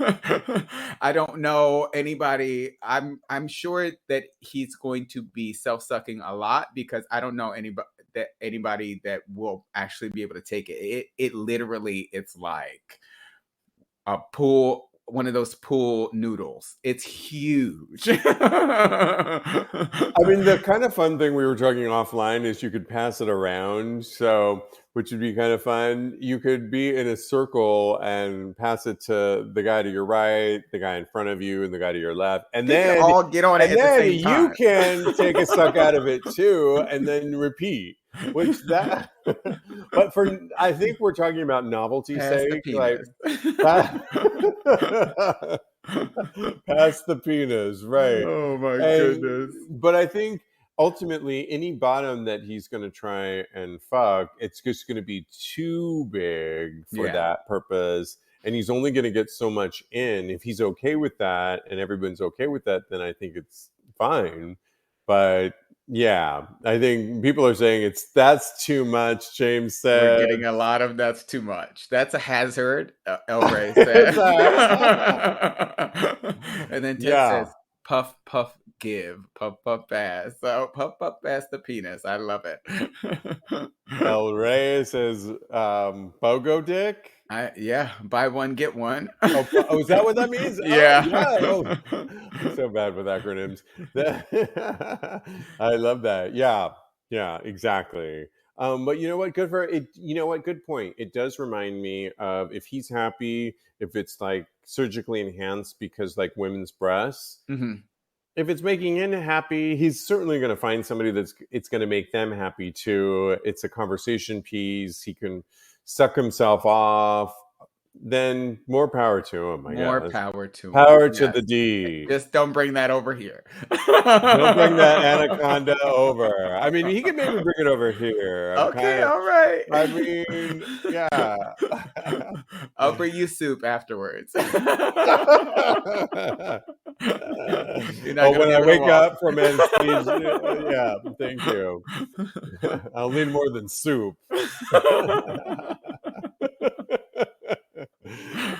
Speaker 2: don't know anybody. I'm sure that he's going to be self sucking a lot because I don't know anybody that will actually be able to take it. It literally, it's like a pool, one of those pool noodles. It's huge.
Speaker 1: I mean, the kind of fun thing we were talking offline is you could pass it around. So, which would be kind of fun. You could be in a circle and pass it to the guy to your right, the guy in front of you, and the guy to your left. And
Speaker 2: They can
Speaker 1: then
Speaker 2: all get on it at the same
Speaker 1: you
Speaker 2: time.
Speaker 1: can take a suck out of it too, and then repeat. Which that, but I think we're talking about novelty's
Speaker 2: Pass the
Speaker 1: sake, like
Speaker 2: penis.
Speaker 1: pass the penis, right?
Speaker 2: Oh my
Speaker 1: And
Speaker 2: goodness.
Speaker 1: but I think ultimately any bottom that he's going to try and fuck, it's just going to be too big for
Speaker 2: Yeah.
Speaker 1: that purpose, and he's only going to get so much in. If he's okay with that and everyone's okay with that, then I think it's fine. But yeah, I think people are saying that's too much. James
Speaker 2: We're
Speaker 1: said.
Speaker 2: getting a lot of that's too much. That's a hazard, El Rey said. And then Ted
Speaker 1: Yeah.
Speaker 2: says, puff, puff, give, puff, puff, pass. So puff, puff, pass the penis. I love it.
Speaker 1: El Rey says, BOGO dick?
Speaker 2: Buy one, get one.
Speaker 1: Oh, is that what that means?
Speaker 2: Yeah.
Speaker 1: Oh, yeah. Oh, I'm so bad with acronyms. I love that. Yeah, exactly. But you know what? Good for it. You know what? Good point. It does remind me of, if he's happy, if it's like surgically enhanced because like women's breasts, if it's making him happy, he's certainly going to find somebody it's going to make them happy too. It's a conversation piece. He can suck himself off. Then more power to him, I
Speaker 2: More
Speaker 1: guess.
Speaker 2: power to him.
Speaker 1: Power to the D.
Speaker 2: Just don't bring that over here.
Speaker 1: Don't bring that anaconda over. I mean, he can maybe bring it over here.
Speaker 2: All right.
Speaker 1: I mean, yeah.
Speaker 2: I'll bring you soup afterwards.
Speaker 1: When I wake up from anesthesia, yeah, thank you. I'll need more than soup.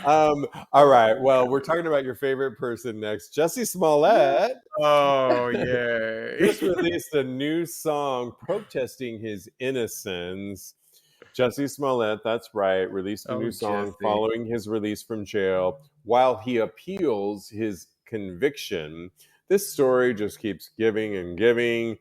Speaker 1: All right. Well, we're talking about your favorite person next. Jussie Smollett.
Speaker 2: Oh, yay.
Speaker 1: Just released a new song protesting his innocence. Jussie Smollett, that's right, released a new song
Speaker 2: Jussie.
Speaker 1: following his release from jail while he appeals his conviction. This story just keeps giving and giving.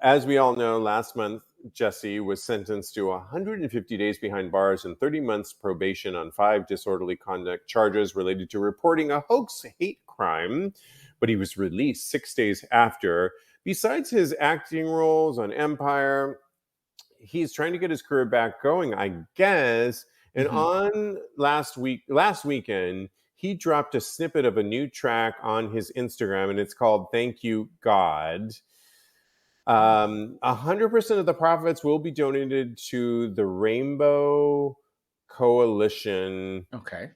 Speaker 1: As we all know, last month, Jussie was sentenced to 150 days behind bars and 30 months probation on 5 disorderly conduct charges related to reporting a hoax hate crime, but he was released 6 days after. Besides his acting roles on Empire, he's trying to get his career back going, I guess. And on last weekend, he dropped a snippet of a new track on his Instagram, and it's called "Thank You God." 100% of the profits will be donated to the Rainbow Coalition.
Speaker 2: Okay.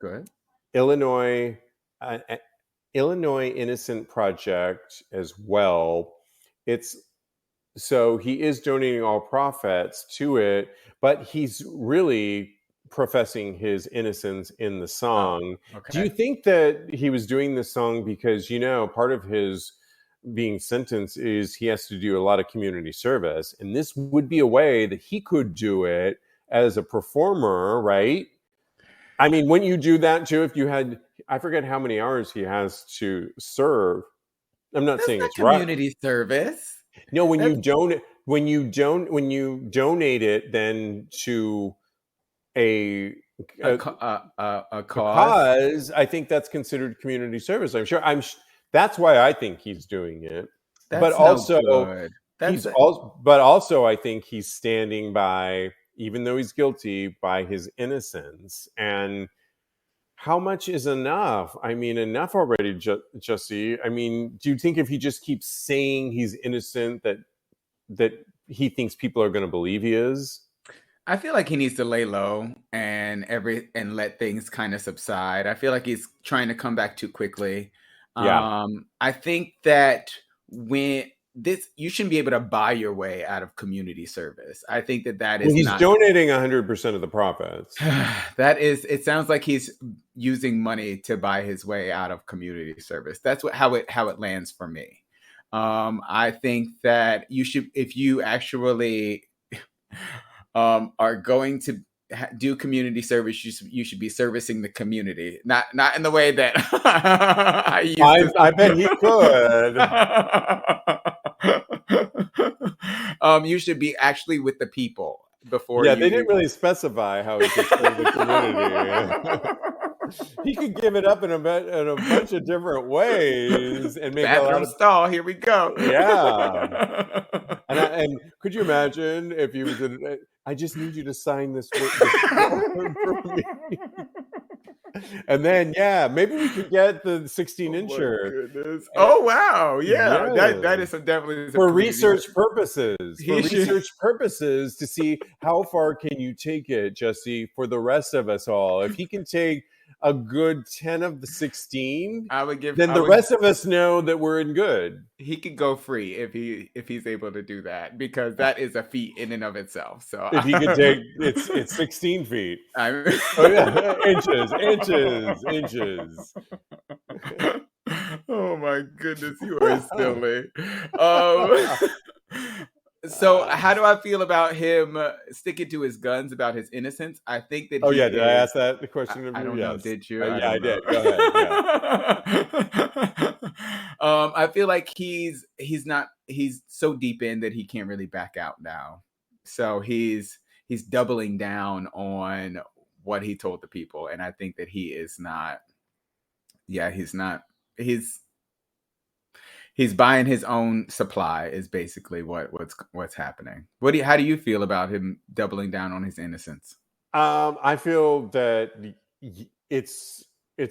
Speaker 2: Good.
Speaker 1: Illinois Innocent Project as well. So he is donating all profits to it, but he's really professing his innocence in the song.
Speaker 2: Oh, okay.
Speaker 1: Do you think that he was doing this song because, part of his being sentenced is he has to do a lot of community service, and this would be a way that he could do it as a performer, right? I mean, when you do that too, if you had, I forget how many hours he has to serve. I'm not saying it's
Speaker 2: community service.
Speaker 1: No, when you donate it then to a cause, I think that's considered community service. That's why I think he's doing it. But also, I think he's standing by, even though he's guilty, by his innocence. And how much is enough? I mean, enough already, Jussie. I mean, do you think if he just keeps saying he's innocent that he thinks people are going to believe he is?
Speaker 2: I feel like he needs to lay low and let things kind of subside. I feel like he's trying to come back too quickly.
Speaker 1: Yeah.
Speaker 2: I think that you shouldn't be able to buy your way out of community service. I think that is.
Speaker 1: He's donating 100% of the profits.
Speaker 2: It sounds like he's using money to buy his way out of community service. That's how it lands for me. I think that you should, if you actually are going to do community service, you should be servicing the community, not in the way that I
Speaker 1: bet he could.
Speaker 2: You should be actually with the people before.
Speaker 1: Yeah, they didn't really specify how he could serve the community. He could give it up in a bunch of different ways and make
Speaker 2: bathroom stall. Here we go.
Speaker 1: Yeah. And could you imagine if he was I just need you to sign this for me. And then, maybe we could get the 16-incher.
Speaker 2: Oh, wow. Yeah. That is definitely
Speaker 1: for research purposes. Research purposes to see how far can you take it, Jussie, for the rest of us all. If he can take a good 10 of the 16, then the rest of us know that we're in good.
Speaker 2: He could go free if he's able to do that, because that is a feat in and of itself. So
Speaker 1: if he could take it's 16 feet. Inches.
Speaker 2: Oh my goodness, you are silly. So how do I feel about him sticking to his guns about his innocence? I think that.
Speaker 1: Did I ask that the question?
Speaker 2: I don't know. Did you?
Speaker 1: I did. Go ahead.
Speaker 2: Yeah. I feel like he's so deep in that he can't really back out now. So he's doubling down on what he told the people, and I think that he is not. Yeah, he's not. He's buying his own supply is basically what's happening. How do you feel about him doubling down on his innocence?
Speaker 1: I feel that it's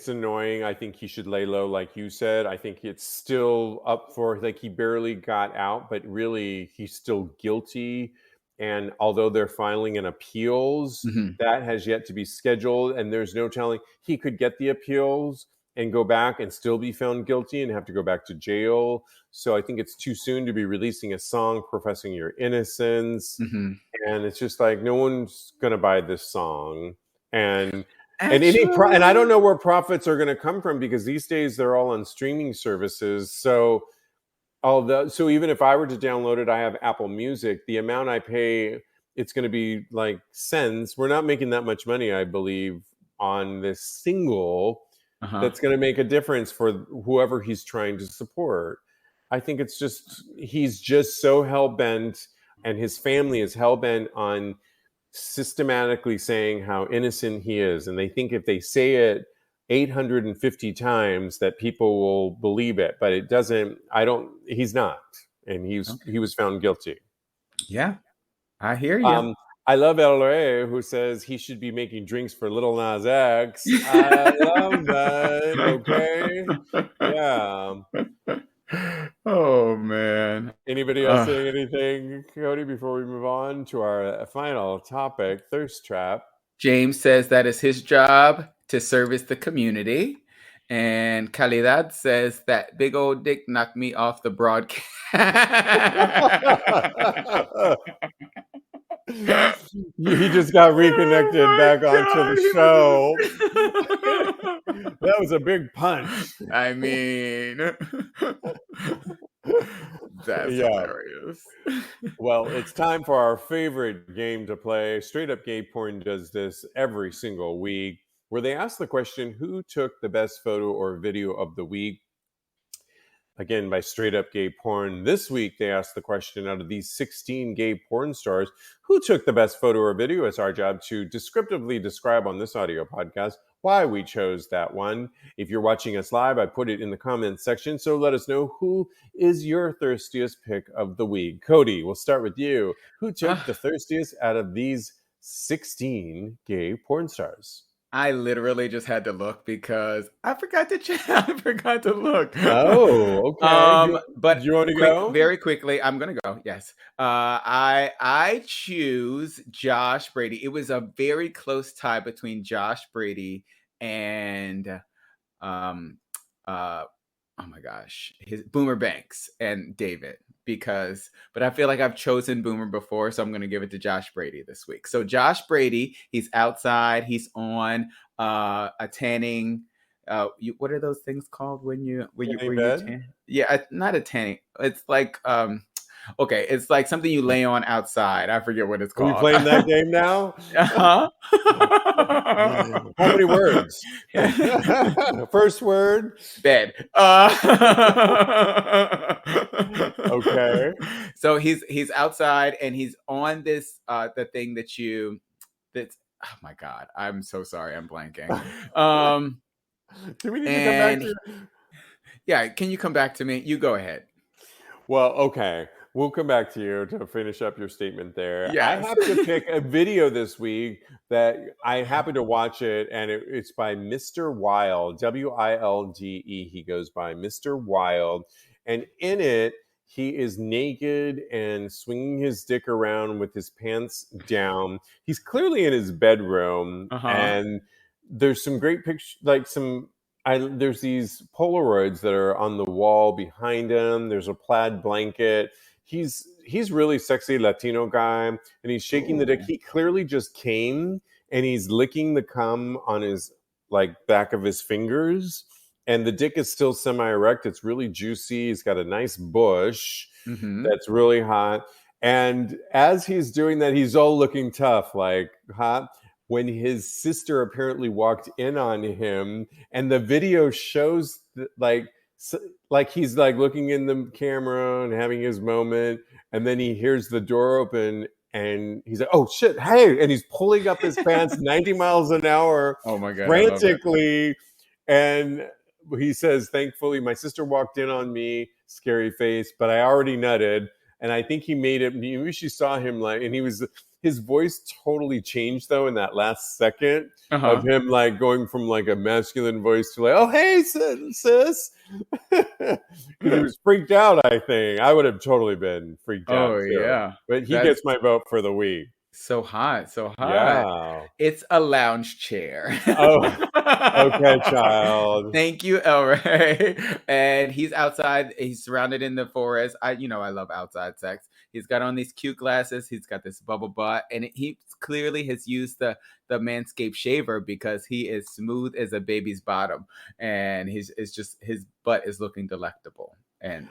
Speaker 1: annoying. I think he should lay low, like you said. I think it's still up for, like, he barely got out, but really he's still guilty. And although they're filing an appeals, that has yet to be scheduled, and there's no telling. He could get the appeals and go back and still be found guilty and have to go back to jail. So I think it's too soon to be releasing a song professing your innocence. And it's just like, no one's going to buy this song. And I don't know where profits are going to come from, because these days they're all on streaming services. So even if I were to download it, I have Apple Music. The amount I pay, it's going to be like cents. We're not making that much money, I believe, on this single. That's going to make a difference for whoever he's trying to support. I think he's just so hell-bent, and his family is hell-bent on systematically saying how innocent he is. And they think if they say it 850 times that people will believe it, but it doesn't. He's not. And he was found guilty.
Speaker 2: Yeah, I hear you.
Speaker 1: I love El Rey, who says he should be making drinks for Little Nas X. I love that. Okay. Yeah.
Speaker 2: Oh man.
Speaker 1: Anybody else saying anything, Kodi, before we move on to our final topic, thirst trap?
Speaker 2: James says that is his job to service the community. And Calidad says that big old dick knocked me off the broadcast.
Speaker 1: He just got reconnected back onto the show. That was a big punch.
Speaker 2: I mean, that's hilarious.
Speaker 1: Well, it's time for our favorite game to play. Straight Up Gay Porn does this every single week, where they ask the question, who took the best photo or video of the week? Again, by Straight Up Gay Porn. This week, they asked the question, out of these 16 gay porn stars, who took the best photo or video? It's our job to descriptively describe on this audio podcast why we chose that one. If you're watching us live, I put it in the comments section, so let us know who is your thirstiest pick of the week. Kodi, we'll start with you. Who took the thirstiest out of these 16 gay porn stars?
Speaker 2: I literally just had to look because I forgot to check. I forgot to look.
Speaker 1: Oh, okay.
Speaker 2: But
Speaker 1: do you want to go?
Speaker 2: Very quickly, I'm gonna go. Yes. I choose Josh Brady. It was a very close tie between Josh Brady and oh my gosh, his Boomer Banks and David. But I feel like I've chosen Boomer before, so I'm going to give it to Josh Brady this week. So Josh Brady, he's outside, he's on a tanning. What are those things called when you tan? Yeah, not a tanning. It's like okay, it's like something you lay on outside. I forget what it's called.
Speaker 1: Are we playing that game now? How many words? First word?
Speaker 2: Bed.
Speaker 1: Okay.
Speaker 2: So he's outside and he's on this the thing that's oh my God, I'm so sorry, I'm blanking.
Speaker 1: Do we need to come back to you?
Speaker 2: Yeah, can you come back to me? You go ahead.
Speaker 1: Well, okay. We'll come back to you to finish up your statement there.
Speaker 2: Yes.
Speaker 1: I have to pick a video this week that I happened to watch it, and it's by Mr. Wild, Wilde. He goes by Mr. Wild. And in it, he is naked and swinging his dick around with his pants down. He's clearly in his bedroom, and there's some great pictures, like there's these Polaroids that are on the wall behind him. There's a plaid blanket. He's really sexy Latino guy, and he's shaking the dick. He clearly just came, and he's licking the cum on his back of his fingers, and the dick is still semi-erect. It's really juicy. He's got a nice bush that's really hot. And as he's doing that, he's all looking tough, like hot. When his sister apparently walked in on him, and the video shows he's looking in the camera and having his moment, and then he hears the door open and he's like, oh shit, hey, and he's pulling up his pants 90 miles an hour.
Speaker 2: Oh my God,
Speaker 1: frantically. And he says, thankfully my sister walked in on me, scary face, but I already nutted. And I think he made it. Maybe she saw him and his voice totally changed though in that last second of him going from a masculine voice to oh hey sis. He was freaked out. I think I would have totally been freaked out.
Speaker 2: Oh
Speaker 1: too.
Speaker 2: yeah,
Speaker 1: but he gets my vote for the week.
Speaker 2: So hot.
Speaker 1: Yeah.
Speaker 2: It's a lounge chair.
Speaker 1: Oh, okay, child.
Speaker 2: Thank you, El Rey. And he's outside. He's surrounded in the forest. I love outside sex. He's got on these cute glasses. He's got this bubble butt, and he clearly has used the Manscaped shaver because he is smooth as a baby's bottom, and his butt is looking delectable. And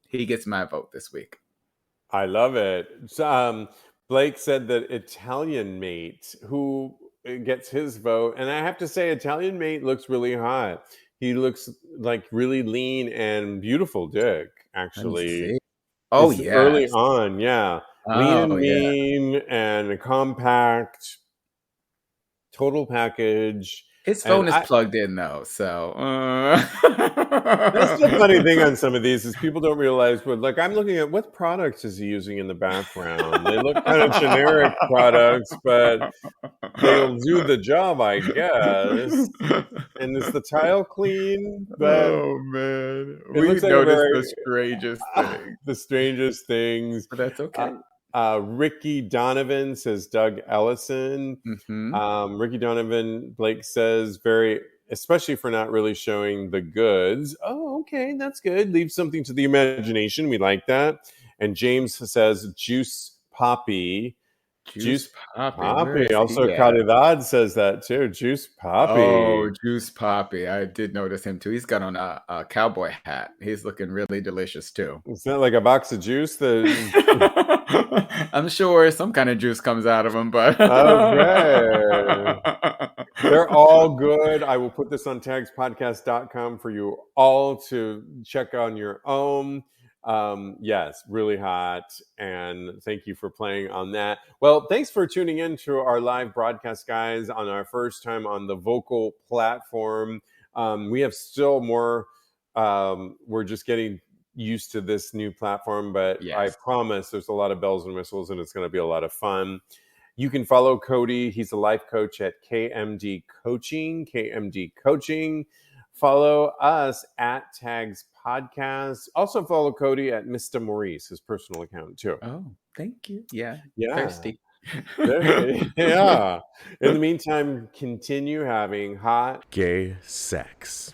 Speaker 2: he gets my vote this week.
Speaker 1: I love it. Blake said that Italian Mate, who gets his vote. And I have to say, Italian Mate looks really hot. He looks like really lean and beautiful dick, actually.
Speaker 2: Oh, yeah.
Speaker 1: Early on, yeah. Lean and mean and compact, total package.
Speaker 2: His
Speaker 1: And
Speaker 2: phone is plugged in though, so
Speaker 1: that's the funny thing on some of these is people don't realize, but like I'm looking at what products is he using in the background. They look kind of generic products, but they'll do the job, I guess. And is the tile clean? But
Speaker 2: Oh man,
Speaker 1: it
Speaker 2: we
Speaker 1: looks like a
Speaker 2: noticed
Speaker 1: very
Speaker 2: the strangest thing,
Speaker 1: the strangest things.
Speaker 2: but that's okay.
Speaker 1: Ricky Donovan says Doug Ellison. Ricky Donovan, Blake says very, especially for not really showing the goods. Oh, okay, that's good. Leave something to the imagination. We like that. And James says Juice Poppy.
Speaker 2: Juice Poppy, where is
Speaker 1: Also,
Speaker 2: he at?
Speaker 1: Caridad says that too. Juice Poppy.
Speaker 2: Oh, Juice Poppy. I did notice him too. He's got on a cowboy hat. He's looking really delicious too.
Speaker 1: It's not like a box of juice that
Speaker 2: I'm sure some kind of juice comes out of him, but
Speaker 1: okay. They're all good. I will put this on TAGSPodcast.com for you all to check on your own. Yes, really hot. And thank you for playing on that. Well, thanks for tuning in to our live broadcast, guys, on our first time on the Vocal platform. We have still more. We're just getting used to this new platform, but
Speaker 2: yes.
Speaker 1: I promise there's a lot of bells and whistles and it's going to be a lot of fun. You can follow Kodi. He's a life coach at KMD Coaching. Follow us at Tags Podcast. Also follow Kodi at Mr. Maurice, his personal account too.
Speaker 2: Oh, thank you. Yeah.
Speaker 1: Thirsty. Yeah. In the meantime, continue having hot gay sex.